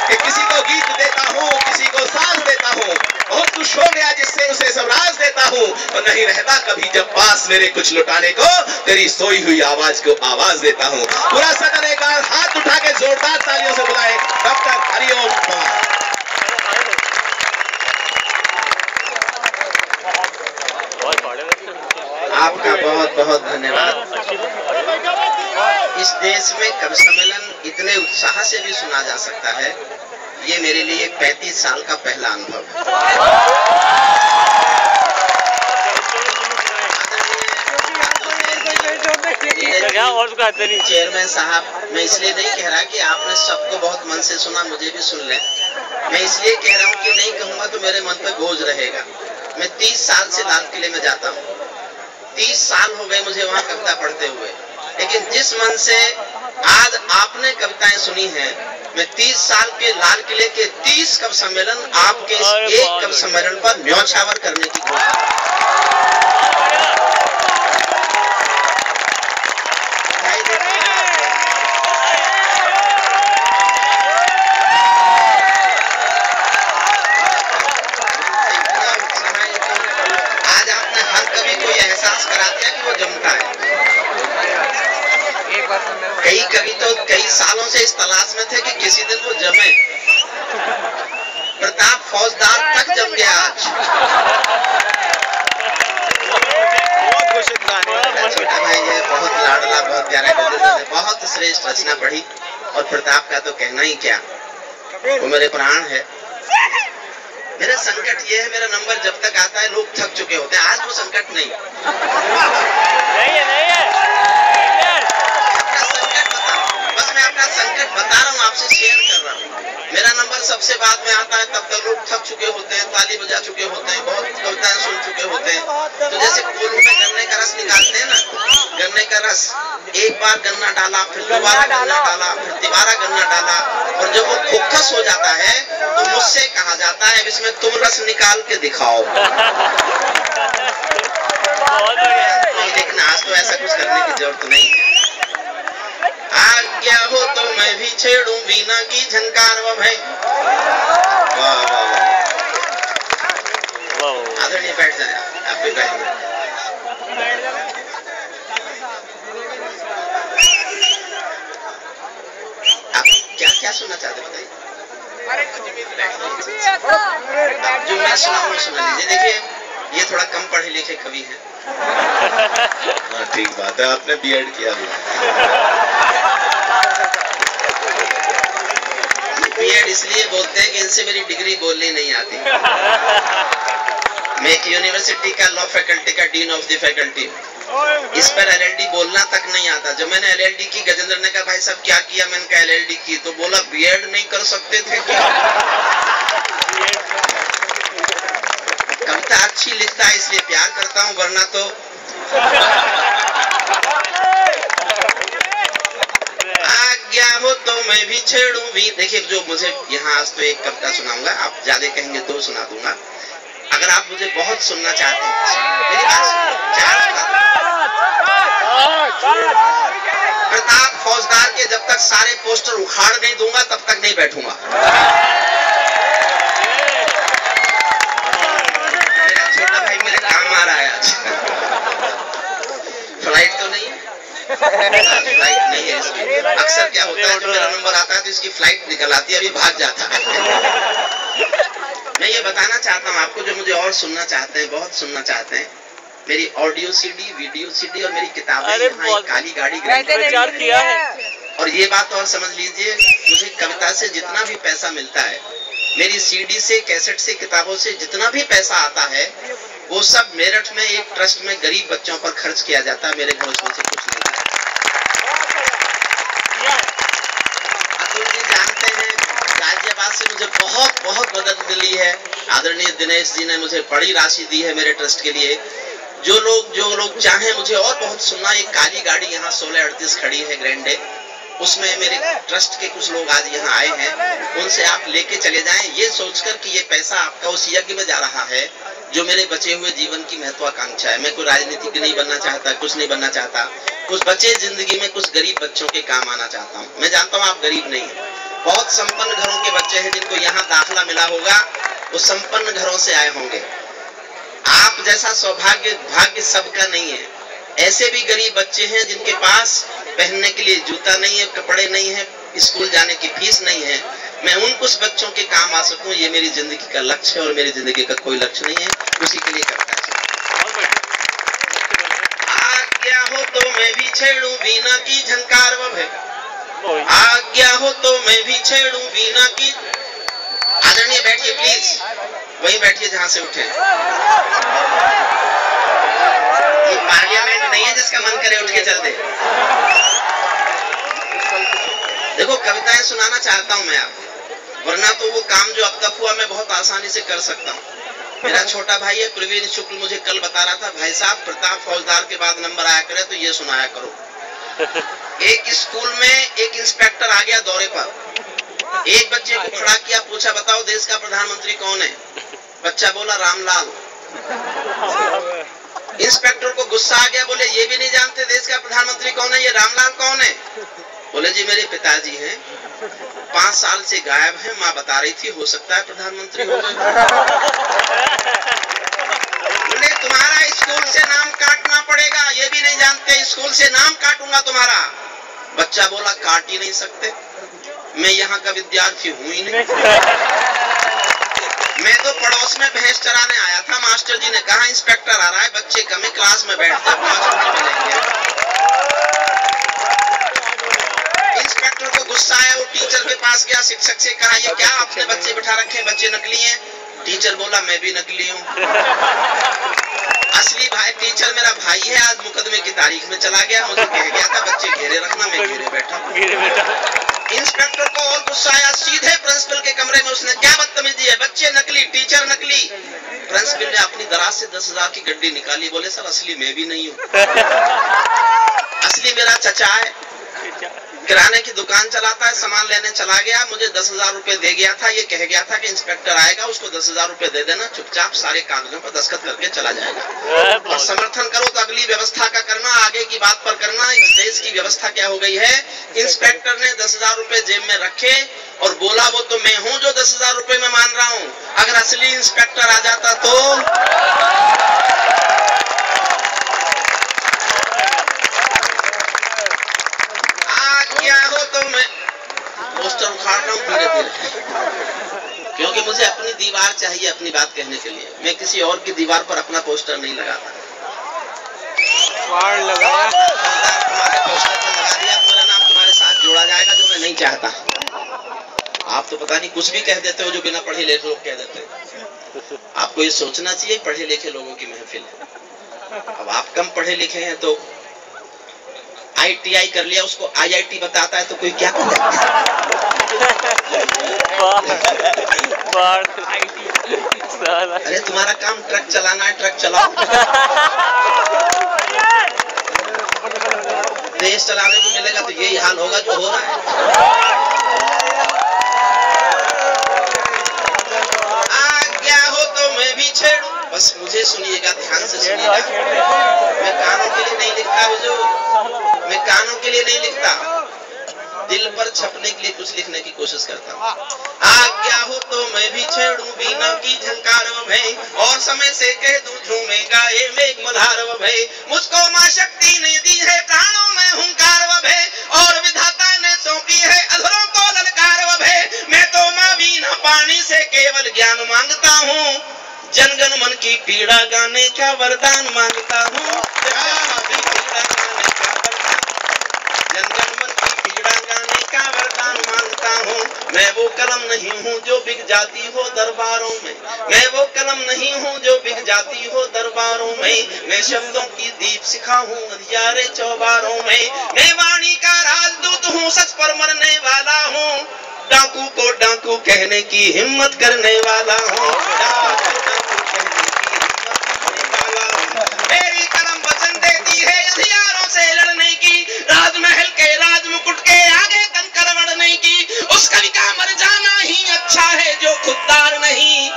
कि किसी को गीत देता हूँ, किसी को सांस देता हूँ, बहुत खुश हो गया जिससे उसे सब राज देता हूँ, और नहीं रहता कभी जब पास मेरे कुछ लुटाने को, तेरी सोई हुई आवाज को आवाज देता हूँ। पूरा सदन एक बार हाथ उठा के जोरदार तालियों से बुलाए डॉक्टर हरिओम पवार। आपका बहुत बहुत धन्यवाद। इस देश में कवि सम्मेलन इतने उत्साह से भी सुना जा सकता है, ये मेरे लिए 35 साल का पहला अनुभव है। चेयरमैन साहब, मैं इसलिए नहीं कह रहा कि आपने सबको बहुत मन से सुना, मुझे भी सुन लें। मैं इसलिए कह रहा हूँ कि नहीं कहूँगा तो मेरे मन पे बोझ रहेगा। मैं 30 साल से लाल किले में जाता हूँ, 30 साल हो गए मुझे वहाँ कविता पढ़ते हुए, लेकिन जिस मन से आज आपने कविताएं सुनी हैं, मैं 30 साल के लाल किले के 30 कवि सम्मेलन आपके इस एक कवि सम्मेलन पर न्यौछावर करने की घोषणा। आज आपने हर कवि को यह एहसास करा दिया कि वो जमता है। कई कवि तो कई सालों से इस तलाश में थे कि किसी दिन वो जमे। प्रताप फौजदार तक जम गया आज। छोटा भाई है, बहुत लाडला, बहुत प्यारा, बहुत श्रेष्ठ रचना पढ़ी, और प्रताप का तो कहना ही क्या, वो मेरे प्राण है। मेरा संकट ये है, मेरा नंबर जब तक आता है लोग थक चुके होते हैं, आज वो संकट नहीं है। बस मैं अपना संकट बता रहा हूँ, आपसे शेयर कर रहा हूँ। मेरा नंबर सबसे बाद में आता है, तब तक लोग थक चुके होते हैं, ताली बजा चुके होते हैं, बहुत कविताएं सुन चुके होते हैं। तो जैसे कोल्हू में गन्ने का रस निकालते हैं ना, गन्ने का रस, एक बार गन्ना डाला, फिर दोबारा गन्ना डाला, फिर दोबारा गन्ना डाला, और जब वो खोखस हो जाता है तो मुझसे कहा जाता है इसमें तुम रस निकाल के दिखाओ। लेकिन आज तो ऐसा कुछ करने की जरूरत नहीं है। आज्ञा हो तो मैं भी छेड़ूं वीणा की झनकार वो भाई। वाह वाह वाह, आदरणीय बैठ जाए, आप भी बैठ जाए। आप क्या क्या सुनना चाहते बताइए? जो मैं सुना वो सुना लीजिए। देखिए, ये थोड़ा कम पढ़े लिखे कवि हैं। हाँ, ठीक बात है, आपने बीएड किया भी। बीएड इसलिए बोलते हैं कि इनसे मेरी डिग्री बोलनी नहीं आती। मैं एक यूनिवर्सिटी का लॉ फैकल्टी का डीन ऑफ द फैकल्टी, इस पर एलएलडी बोलना तक नहीं आता। जब मैंने एलएलडी की, गजेंद्र ने कहा भाई साहब क्या किया, मैंने कहा एलएलडी की, तो बोला बीएड नहीं कर सकते थे क्या? कविता अच्छी लिखता है इसलिए प्यार करता हूँ, वरना तो आज्ञा हो तो मैं भी छेड़ूं भी। देखिए, जो मुझे यहाँ आज तो एक कविता सुनाऊंगा, आप ज्यादा कहेंगे 2 सुना दूंगा। अगर आप मुझे बहुत सुनना चाहते हैं, मेरी बात सुनिए, 4 प्रताप फौजदार के जब तक सारे पोस्टर उखाड़ नहीं दूंगा तब तक नहीं बैठूंगा। मेरा छोटा भाई मेरे काम आ रहा है आज। फ्लाइट तो नहीं है, फ्लाइट नहीं है इसकी। अक्सर क्या होता है, जब मेरा नंबर आता है तो इसकी फ्लाइट निकल आती है, अभी भाग जाता है। मैं ये बताना चाहता हूँ आपको, जो मुझे और सुनना चाहते हैं, बहुत सुनना चाहते हैं, मेरी ऑडियो सीडी, वीडियो सीडी और मेरी किताबें यहाँ काली गाड़ी किया है। और ये बात और समझ लीजिए, मुझे कविता से जितना भी पैसा मिलता है, मेरी सीडी से, कैसेट से, किताबों से जितना भी पैसा आता है, वो सब मेरठ में एक ट्रस्ट में गरीब बच्चों पर खर्च किया जाता है। मेरे घर उसमें से कुछ नहीं आता। अतुल जी जानते हैं, गाजियाबाद से मुझे बहुत बहुत मदद मिली है। आदरणीय दिनेश जी ने मुझे बड़ी राशि दी है मेरे ट्रस्ट के लिए। जो लोग चाहें मुझे और बहुत सुनना, ये काली गाड़ी यहाँ 1638 खड़ी है ग्रैंडे, उसमें मेरे ट्रस्ट के कुछ लोग आज यहाँ आए हैं, उनसे आप लेके चले जाएं, ये सोचकर कि ये पैसा आपका उस यज्ञ में जा रहा है जो मेरे बचे हुए जीवन की महत्वाकांक्षा है। मैं कोई राजनीतिज्ञ नहीं बनना चाहता, कुछ नहीं बनना चाहता, कुछ बचे जिंदगी में कुछ गरीब बच्चों के काम आना चाहता हूँ। मैं जानता हूँ आप गरीब नहीं है, बहुत संपन्न घरों के बच्चे हैं जिनको यहाँ दाखिला मिला होगा, वो संपन्न घरों से आए होंगे। आप जैसा सौभाग्य भाग्य सबका नहीं है। ऐसे भी गरीब बच्चे हैं जिनके पास पहनने के लिए जूता नहीं है, कपड़े नहीं है, स्कूल जाने की फीस नहीं है। मैं उन कुछ बच्चों के काम आ सकूं, ये मेरी जिंदगी का लक्ष्य है, और मेरी जिंदगी का कोई लक्ष्य नहीं है, उसी के लिए करता है। आज्ञा हो तो मैं भी छेड़ूं वीणा की झनकार वह, आज्ञा हो तो मैं भी छेड़ूं वीणा की। आदरणीय बैठिए प्लीज, वहीं बैठिए जहां से उठे। ये पार्लियामेंट नहीं है जिसका मन करे उठ के चल दे। कविताएं सुनाना चाहता हूं मैं आपको, वरना तो वो काम जो अब तक हुआ मैं बहुत आसानी से कर सकता हूँ। मेरा छोटा भाई है प्रवीण शुक्ल, मुझे कल बता रहा था, भाई साहब प्रताप फौजदार के बाद नंबर आया करे तो ये सुनाया करो। एक स्कूल में एक इंस्पेक्टर आ गया दौरे पर, एक बच्चे को खड़ा किया, पूछा बताओ देश का प्रधानमंत्री कौन है? बच्चा बोला रामलाल। इंस्पेक्टर को गुस्सा आ गया, बोले ये भी नहीं जानते देश का प्रधानमंत्री कौन है, ये रामलाल कौन है? बोले जी मेरे पिताजी हैं, 5 साल से गायब हैं, माँ बता रही थी हो सकता है प्रधानमंत्री हो जाए। बोले तुम्हारा स्कूल से नाम काटना पड़ेगा, ये भी नहीं जानते, स्कूल से नाम काटूंगा तुम्हारा। बच्चा बोला काट ही नहीं सकते, मैं यहाँ का विद्यार्थी हूँ ही नहीं, मैं तो पड़ोस में भैंस चराने आया था। मास्टर जी ने कहा इंस्पेक्टर आ रहा है, बच्चे कम है, क्लास में बैठते मिलेंगे। इंस्पेक्टर को गुस्सा आया, वो टीचर के पास गया, शिक्षक से कहा ये क्या आपने बच्चे बिठा रखे हैं, बच्चे नकली हैं? टीचर बोला मैं भी नकली हूँ। असली भाई टीचर मेरा भाई है, आज मुकदमे की तारीख में चला गया, मुझे कह गया था बच्चे घेरे रखना, मैं घेरे बैठा। इंस्पेक्टर को और गुस्सा आया, सीधे प्रिंसिपल के कमरे में उसने क्या बदतमीजी है, बच्चे नकली, टीचर नकली। प्रिंसिपल ने अपनी दराज से 10,000 की गड्डी निकाली, बोले सर असली मैं भी नहीं हूँ, असली मेरा चचा है, किराने की दुकान चलाता है, सामान लेने चला गया, मुझे 10,000 रुपए दे गया था, ये कह गया था कि इंस्पेक्टर आएगा उसको 10,000 रुपए दे देना, चुपचाप सारे कागजों पर दस्तखत करके चला जाएगा। और समर्थन करो तो अगली व्यवस्था का करना, आगे की बात पर करना। इस देश की व्यवस्था क्या हो गई है, इंस्पेक्टर ने 10,000 रुपए जेब में रखे और बोला वो तो मैं हूँ जो 10,000 रुपए में मान रहा हूँ, अगर असली इंस्पेक्टर आ जाता तो क्या हो, तो मैं पोस्टर उखाड़ रहा हूँ धीरे धीरे, क्योंकि मुझे अपनी दीवार चाहिए अपनी बात कहने के लिए, मैं किसी और की दीवार पर अपना पोस्टर नहीं लगाता। तुम्हारे पोस्टर पर लगा दिया, मेरा नाम तुम्हारे साथ जोड़ा जाएगा, जो मैं नहीं चाहता। आप तो पता नहीं कुछ भी कह देते हो जो बिना पढ़े लिखे लोग कह देते हैं। आपको ये सोचना चाहिए पढ़े लिखे लोगों की महफिल है। अब आप कम पढ़े लिखे हैं तो ITI कर लिया, उसको IIT बताता है तो कोई क्या करेगा? अरे तुम्हारा काम ट्रक चलाना है, ट्रक चलाओ। देश चलाने को मिलेगा तो यही हाल होगा जो हो रहा है। आज्ञा हो तो मैं भी छेड़ू, बस मुझे सुनिएगा, ध्यान से सुनिएगा, मैं कानों के लिए नहीं लिखता हुजूर, मैं कानों के लिए नहीं लिखता, दिल पर छपने के लिए कुछ लिखने की कोशिश करता हूँ। आज्ञा हो तो मैं भी छेड़ू बीना की झंकार भय, और समय से कह दूं झूमेगा ये मेघ मल्हार भय। मुझको माँ शक्ति ने दी है प्राणों में हुंकार भय, और विधाता ने सौंपी है अधरों को ललकार भय। मैं तो माँ बीना पानी से केवल ज्ञान मांगता हूँ, जनगण मन की पीड़ा गाने का वरदान मांगता हूँ। जनगण मन की पीड़ा गाने का वरदान मांगता हूँ। मैं वो कलम नहीं हूँ जो बिक जाती हो दरबारों में, मैं वो कलम नहीं हूँ जो बिक जाती हो दरबारों में। मैं शब्दों की दीप शिखा हूँ अंधियारे चौबारों में, मैं वाणी का राजदूत हूँ, सच पर मरने वाला हूँ, डाकू को डाकू कहने की हिम्मत करने वाला हूँ। मेरी कलम वचन देती है हथियारों से लड़ने की, राजमहल के राजमुकुट के आगे कंकर बढ़ने की। उस कवि का मर जाना ही अच्छा है जो खुददार नहीं,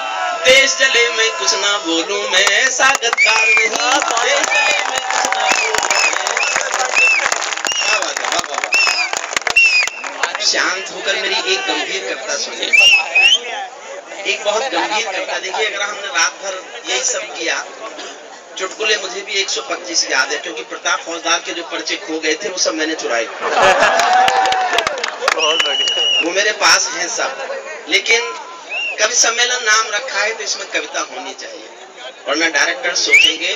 देश जले मैं कुछ ना बोलूं मैं ऐसा गद्दार नहीं, देश जले मैं कुछ ना बोलूं। शांत होकर मेरी एक गंभीर कविता सुनिए, एक बहुत गंभीर कविता। देखिए अगर हमने रात भर यही सब किया, चुटकुले मुझे भी 125 याद है, क्योंकि प्रताप फौजदार के जो पर्चे खो गए थे वो सब मैंने चुराए, वो मेरे पास हैं सब। लेकिन कवि सम्मेलन नाम रखा है तो इसमें कविता होनी चाहिए, वरना डायरेक्टर सोचेंगे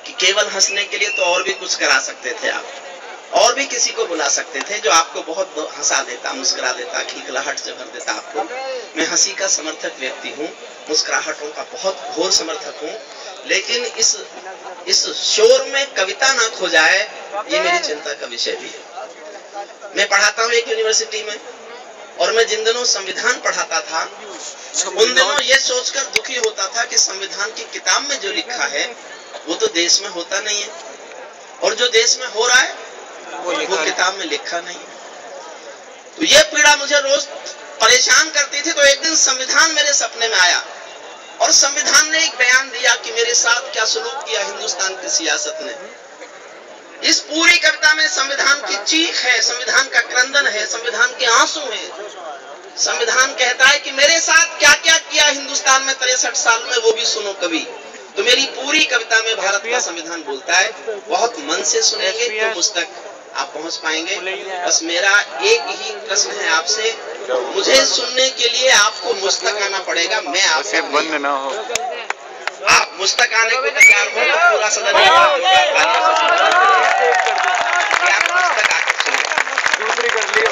कि केवल हंसने के लिए तो और भी कुछ करा सकते थे आप, और भी किसी को बुला सकते थे जो आपको बहुत हंसा देता, मुस्कुरा देता, खिलखिलाहट से भर देता आपको। मैं हंसी का समर्थक व्यक्ति हूँ, मुस्कुराहटों का बहुत घोर समर्थक हूँ, लेकिन इस शोर में कविता ना खो जाए ये मेरी चिंता का विषय भी है। मैं पढ़ाता हूँ एक यूनिवर्सिटी में, और मैं जिन दिनों संविधान पढ़ाता था उन दिनों ये सोचकर दुखी होता था कि संविधान की किताब में जो लिखा है वो तो देश में होता नहीं है, और जो देश में हो रहा है वो किताब में लिखा नहीं है। तो ये पीड़ा मुझे रोज परेशान करती थी। तो एक दिन संविधान मेरे सपने में आया और संविधान ने एक बयान दिया कि मेरे साथ क्या सलूक किया हिंदुस्तान की सियासत ने। इस पूरी कविता में संविधान की चीख है, संविधान का क्रंदन है, संविधान के आंसू हैं। संविधान कहता है कि मेरे साथ क्या क्या किया हिंदुस्तान में 63 साल में, वो भी सुनो कभी। तो मेरी पूरी कविता में भारत का संविधान बोलता है। बहुत मन से सुनेंगे तो मुझ तक आप पहुंच पाएंगे। बस मेरा एक ही प्रश्न है आपसे, मुझे सुनने के लिए आपको मुझ तक आना पड़ेगा। मैं आपसे बंद ना हो, आप मुझ तक आने को तैयार हो तो पूरा सदन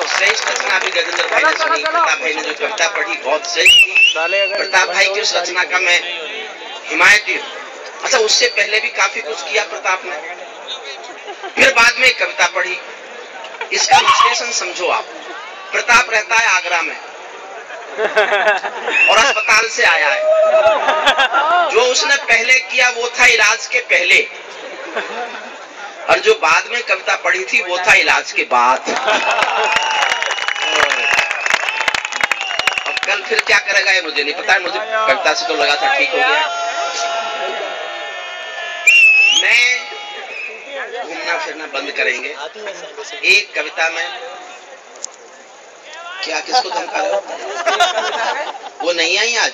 श्रेष्ठ रचना भी गजेंद्र भाई ने सुनी। प्रताप भाई ने जो कविता पढ़ी बहुत श्रेष्ठ थी। प्रताप भाई की उस रचना का मैं हिमायती हूँ। अच्छा, उससे पहले भी काफी कुछ किया प्रताप ने। फिर बाद में एक कविता पढ़ी, इसका विश्लेषण समझो आप। प्रताप रहता है आगरा में और अस्पताल से आया है। जो उसने पहले किया वो था इलाज के पहले, और जो बाद में कविता पढ़ी थी वो था इलाज के बाद। अब कल फिर क्या करेगा ये मुझे नहीं पता है। मुझे कविता से तो लगा था ठीक हो गया। मैं घूमना फिरना बंद करेंगे। एक कविता में क्या किसको धमका रहे हो? वो नहीं आई आज।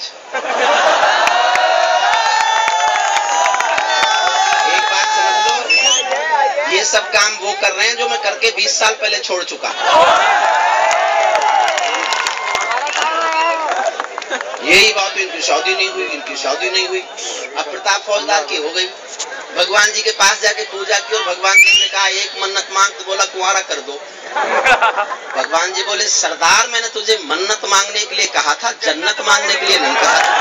एक बात समझ लो, ये सब काम वो कर रहे हैं जो मैं करके 20 साल पहले छोड़ चुका। यही बात, इनकी शादी नहीं हुई, इनकी शादी नहीं हुई। अब प्रताप फौजदार की हो गई। भगवान जी के पास जाके पूजा की और भगवान जी ने कहा एक मन्नत मांग, तो बोला कुंवारा कर दो। भगवान जी बोले सरदार मैंने तुझे मन्नत मांगने के लिए कहा था, जन्नत मांगने के लिए नहीं कहा था।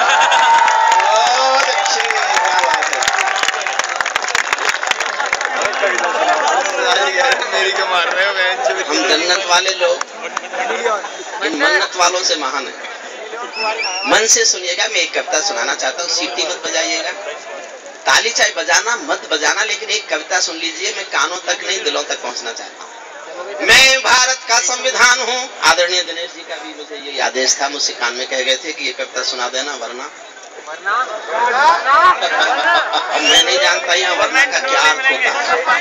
हम जन्नत वाले लोग इन मन्नत वालों से महान है। मन से सुनिएगा, मैं एक कविता सुनाना चाहता हूँ। सीटी मत बजाइएगा, ताली चाहे बजाना मत बजाना, लेकिन एक कविता सुन लीजिए। मैं कानों तक नहीं दिलों तक पहुंचना चाहता हूँ। मैं भारत का संविधान हूँ। आदरणीय दिनेश जी का भी मुझे ये आदेश था, मुझसे कान में कह गए थे कि ये कविता सुना देना, वरना मैं नहीं जानता यहाँ वरना का क्या अर्थ होता है।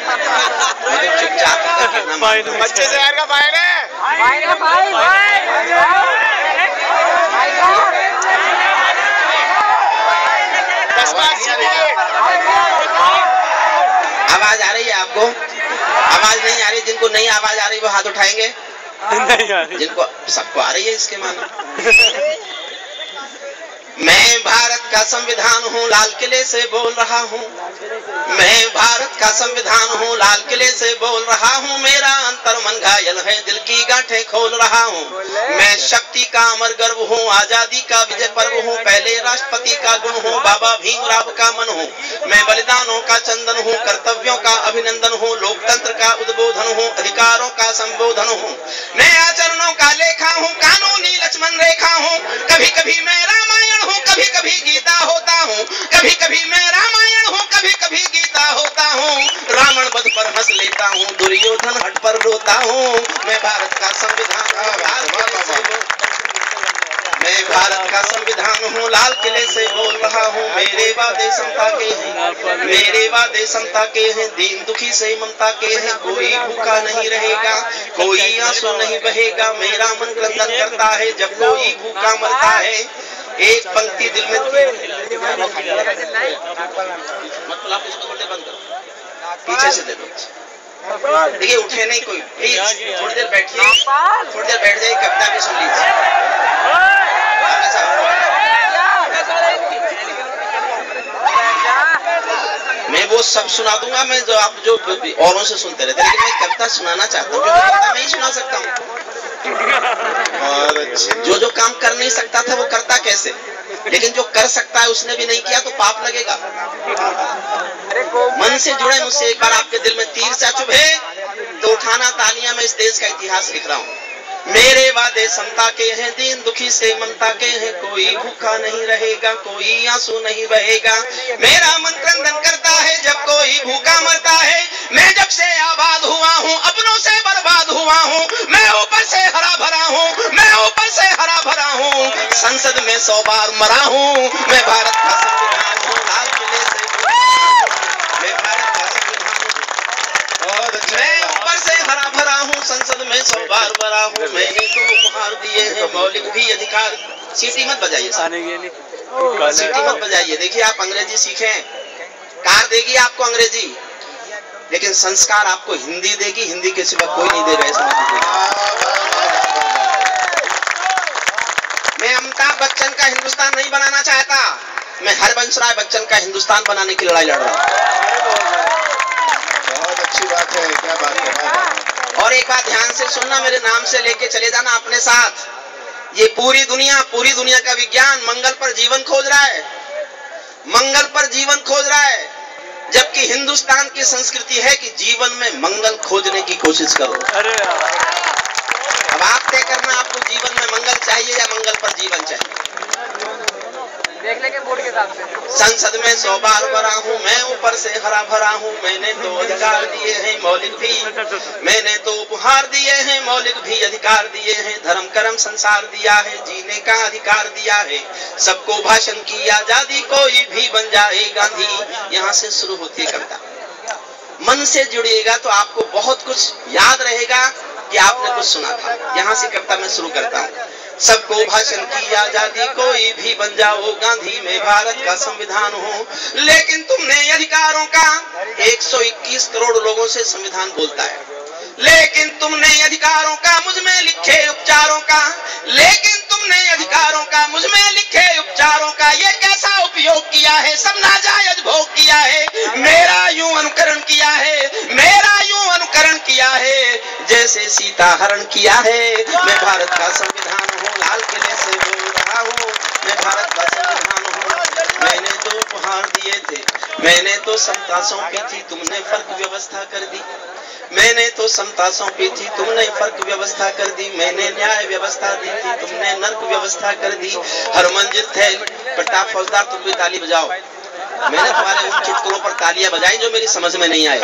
चुपचाप बच्चे से आवाज आ रही है आपको? आवाज नहीं आ रही? जिनको नहीं आवाज आ रही वो हाथ उठाएंगे। जिनको सबको आ रही है इसके मानो। मैं भारत का संविधान हूँ, लाल किले से बोल रहा हूँ। मैं भारत का संविधान हूँ, लाल किले से बोल रहा हूँ। मेरा अंतर मन घायल है, दिल की गांठें खोल रहा हूँ। मैं शक्ति का अमर गर्व हूँ, आजादी का विजय पर्व हूँ। पहले राष्ट्रपति का गुण हूँ, बाबा भीमराव का मन हूँ। मैं बलिदानों का चंदन हूँ, कर्तव्यों का अभिनंदन हूँ। लोकतंत्र का उद्बोधन हूँ, अधिकारों का संबोधन हूँ। मैं आचरणों का लेखा हूँ, कानूनी लक्ष्मण रेखा हूँ। कभी कभी मैं रामायण हूँ, कभी कभी गीता होता हूँ। कभी कभी मैं रामायण हूँ, कभी कभी गीता होता हूँ। रावण वध पर हंस लेता हूँ, दुर्योधन हट पर रोता हूँ। मैं भारत का संविधान हूँ, लाल किले से बोल रहा हूँ। मेरे वादे समता के हैं, मेरे वादे समता के हैं। दीन दुखी से ममता के हैं। कोई भूखा नहीं रहेगा, कोई आंसू नहीं बहेगा। मेरा मन क्रंदन करता है जब कोई भूखा मरता है। एक पंक्ति दिल में मतलब पीछे से दे दो। देखिए उठे नहीं कोई, प्लीज थोड़ी देर बैठिए, थोड़ी देर बैठ जाइए, कविता भी सुन लीजिए। मैं वो सब सुना दूंगा, मैं जो आप जो औरों से सुनते रहते, लेकिन मैं कविता सुनाना चाहता हूँ क्योंकि कविता मैं ही सुना सकता हूँ। जो काम कर नहीं सकता था वो करता कैसे, लेकिन जो कर सकता है उसने भी नहीं किया तो पाप लगेगा। मन से जुड़े मुझसे, एक बार आपके दिल में तीर सा चुभे तो उठाना तालियां। मैं इस देश का इतिहास लिख रहा हूँ। मेरे वादे समता के हैं, दीन दुखी से ममता के हैं, कोई भूखा नहीं रहेगा, कोई आंसू नहीं बहेगा। मेरा मन क्रंदन करता है जब कोई भूखा मरता है। मैं जब से आबाद हुआ हूँ, अपनों से बर्बाद हुआ हूँ, मैं ऊपर से हरा भरा हूँ, मैं ऊपर से हरा भरा हूँ। संसद में 100 बार मरा हूँ, मैं भारत का संविधान हूँ, लाल किले से मैं भारत का संविधान हूँ। मैं ऊपर से हरा भरा हूँ, संसद में 100 बार मरा हूँ। मैंने तो उपहार दिए हैं मौलिक भी अधिकार। सीटी मत बजाइए, सीटी मत बजाइए। देखिए आप अंग्रेजी सीखें, कार देगी आपको अंग्रेजी, लेकिन संस्कार आपको हिंदी देगी, हिंदी के सिवा कोई नहीं देगा। ऐसा मत कीजिए। मैं अमिताभ बच्चन का हिंदुस्तान नहीं बनाना चाहता, मैं हरबंश राय बच्चन का हिंदुस्तान बनाने की लड़ाई लड़ रहा हूँ। बहुत अच्छी बात है, क्या बात है। और एक बात ध्यान से सुनना, मेरे नाम से लेके चले जाना अपने साथ। ये पूरी दुनिया का विज्ञान मंगल पर जीवन खोज रहा है, मंगल पर जीवन खोज रहा है, जबकि हिंदुस्तान की संस्कृति है कि जीवन में मंगल खोजने की कोशिश करो। अब आप तय करना, आपको जीवन में मंगल चाहिए या मंगल पर जीवन चाहिए। देख लेंगे बोर्ड के हिसाब से। संसद में 100 बार भरा हूँ, मैं ऊपर से हरा भरा हूँ। मैंने तो अधिकार दिए हैं मौलिक भी, मैंने तो उपहार दिए हैं मौलिक भी अधिकार दिए हैं। धर्म कर्म संसार दिया है, जीने का अधिकार दिया है। सबको भाषण की आजादी, कोई भी बन जाए गांधी। यहाँ से शुरू होती है कविता। मन से जुड़िएगा तो आपको बहुत कुछ याद रहेगा कि आपने कुछ सुना था। यहाँ से कविता में शुरू करता हूँ। सबको भाषण की आजादी, कोई भी बन जाओ गांधी, मैं भारत का संविधान हूँ। लेकिन तुमने अधिकारों का, 121 करोड़ लोगों से संविधान बोलता है, लेकिन तुमने अधिकारों का मुझ में लिखे उपचारों का, लेकिन तुमने अधिकारों का मुझ में लिखे उपचारों का ये कैसा उपयोग किया है, सब नाजायज भोग किया है। मेरा यूं अनुकरण किया है, मेरा यूं अनुकरण किया है, जैसे सीता हरण किया है। मैं भारत का संविधान हूँ, लाल किले से बोल रहा हूँ, मैं भारत का संविधान हूँ। मैंने तो उपहार दिए थे, मैंने तो समता सौंपी थी, तुमने फर्क व्यवस्था कर दी। मैंने तो समता सौंपी थी, तुमने फर्क व्यवस्था कर दी। मैंने न्याय व्यवस्था दी थी, तुमने नर्क व्यवस्था कर दी। हरमनजीत है प्रताप फौजदार, तुम भी ताली बजाओ। मैंने तुम्हारे उन चुटकुलों पर तालियां बजाई जो मेरी समझ में नहीं आए।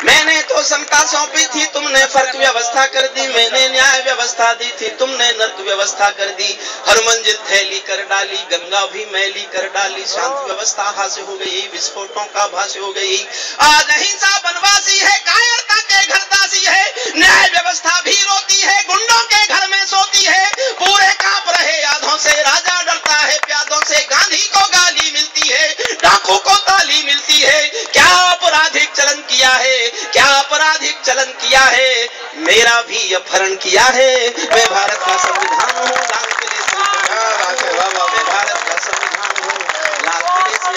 मैंने तो समता सौंपी थी, तुमने फर्क व्यवस्था कर दी। मैंने न्याय व्यवस्था दी थी, तुमने नर्क व्यवस्था कर दी। हरमनजीत थैली कर डाली, गंगा भी मैली कर डाली। शांति व्यवस्था हास्य हो गई, विस्फोटों का भाष्य हो गई। आज अहिंसा बनवासी है, कायरता के घरदासी है। न्याय व्यवस्था भी रोती है, गुंडों के घर में सोती है। पूरे कांप रहे आधों से, राजा डरता है प्यादों से। गांधी को गाली मिलती है, डाकू को ताली मिलती है। क्या आपराधिक चलन किया है, क्या आपराधिक चलन किया है, मेरा भी अपहरण किया है। मैं भारत का संविधान हूँ, लाल किले से मैं भारत का संविधान हूँ, लाल किले से।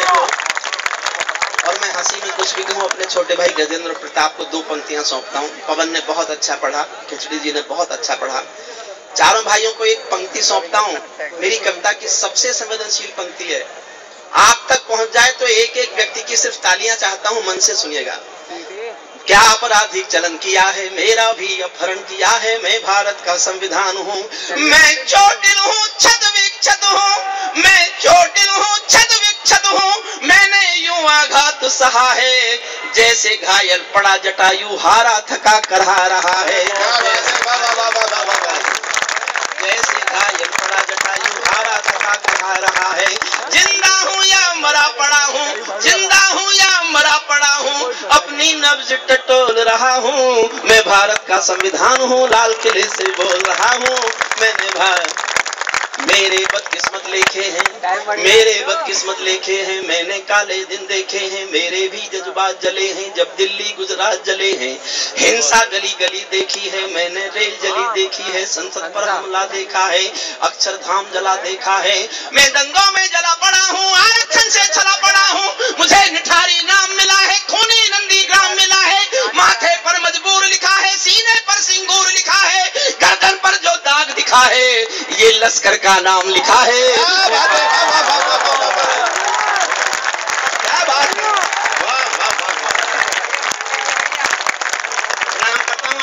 और मैं हंसी में कुछ भी कहूँ, अपने छोटे भाई गजेंद्र प्रताप को 2 पंक्तियां सौंपता हूँ। पवन ने बहुत अच्छा पढ़ा, खिचड़ी जी ने बहुत अच्छा पढ़ा। चारों भाइयों को एक पंक्ति सौंपता हूँ। मेरी कविता की सबसे संवेदनशील पंक्ति है, आप तक पहुंच जाए तो एक एक व्यक्ति की सिर्फ तालियां चाहता हूं, मन से सुनिएगा। क्या आपराधिक चलन किया है, मेरा भी अपहरण किया है। मैं भारत का संविधान हूँ, मैं चोटिल हूँ, छद विक्षत हूँ, मैं चोटिल हूँ, छद विक्षत हूँ। मैंने यूं आघात सहा है, जैसे घायल पड़ा जटायु, हारा थका करहा रहा है। जैसे घायल पड़ा जटायु, हारा थका करहा रहा है। जिंदा हूँ या मरा पड़ा हूँ, जिंदा हूँ या मरा पड़ा हूँ, अपनी नब्ज टटोल रहा हूँ। मैं भारत का संविधान हूँ, लाल किले से बोल रहा हूँ। मैंने भारत, मेरे बदकिस्मत लेखे हैं, मेरे बदकिस्मत लेखे हैं। मैंने काले दिन देखे हैं, मेरे भी जज्बात जले हैं जब दिल्ली गुजरात जले हैं। हिंसा गली गली देखी है, मैंने रेल जली देखी है। संसद पर हमला देखा है, अक्षरधाम जला देखा है। मैं दंगों में जला पड़ा हूँ, आरक्षण से चला पड़ा हूँ। मुझे निठारी नाम मिला है, खूनी नंदीग्राम मिला है। माथे पर मजबूर लिखा है, सीने पर सिंगूर लिखा है। गर्दन पर जो दाग दिखा है, ये लश्कर का नाम लिखा है। क्या बात है, क्या बात है, वाह वाह वाह। प्रणाम करता हूँ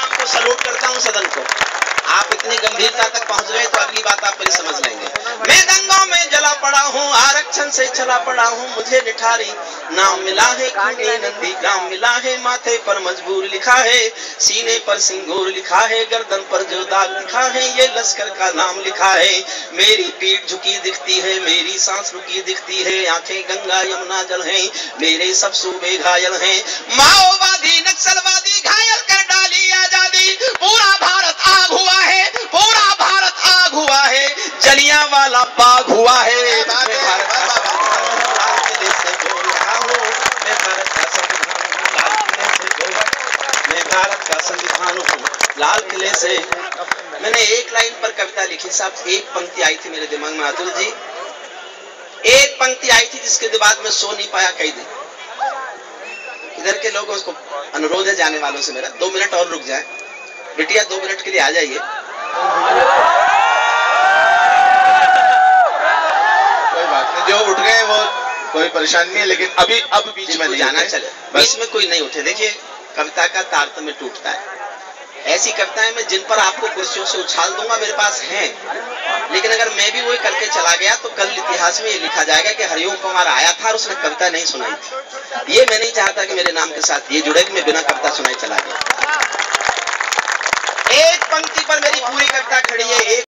तक पहुंच गए तो अगली बात आप मेरी समझ लेंगे। मैं दंगों में जला पड़ा हूँ, आरक्षण से चला पड़ा हूँ, मुझे निठारी नाम मिला है, खूनी नंदी ग्राम मिला है, माथे पर मजबूर लिखा है, सीने पर सिंगूर लिखा है, गर्दन पर जो दाग लिखा है, ये लश्कर का नाम लिखा है। मेरी पीठ झुकी दिखती है, मेरी सांस रुकी दिखती है, आंखें गंगा यमुना जल हैं, मेरे सब सूबे घायल हैं। माओवादी नक्सलवादी घायल कर डाली आजादी, पूरा भारत आग हुआ है, पूरा भारत आग हुआ है, जलियांवाला बाग हुआ है। मैं भारत का संविधान हूँ, लाल किले से। मैंने एक लाइन पर कविता लिखी साहब, एक पंक्ति आई थी मेरे दिमाग में अतुल जी, एक पंक्ति आई थी जिसके बाद मैं सो नहीं पाया कई दिन। इधर के लोगों को अनुरोध है जाने वालों से मेरा, 2 मिनट और रुक जाए बिटिया, 2 मिनट के लिए आ जाइए। कोई बात नहीं, जो उठ गए वो कोई परेशानी नहीं है, लेकिन अभी अब बीच में नहीं जाना चले, बीच में कोई नहीं उठे। देखिए कविता का तारतम्य टूटता है, ऐसी कविताएं मैं जिन पर आपको कुर्सियों से उछाल दूंगा मेरे पास हैं, लेकिन अगर मैं भी वही करके चला गया तो कल इतिहास में ये लिखा जाएगा कि हरिओम कुमार आया था और उसने कविता नहीं सुनाई थी। ये मैं नहीं चाहता कि मेरे नाम के साथ ये जुड़े कि मैं बिना कविता सुनाए चला गया। एक पंक्ति पर मेरी पूरी कविता खड़ी है, एक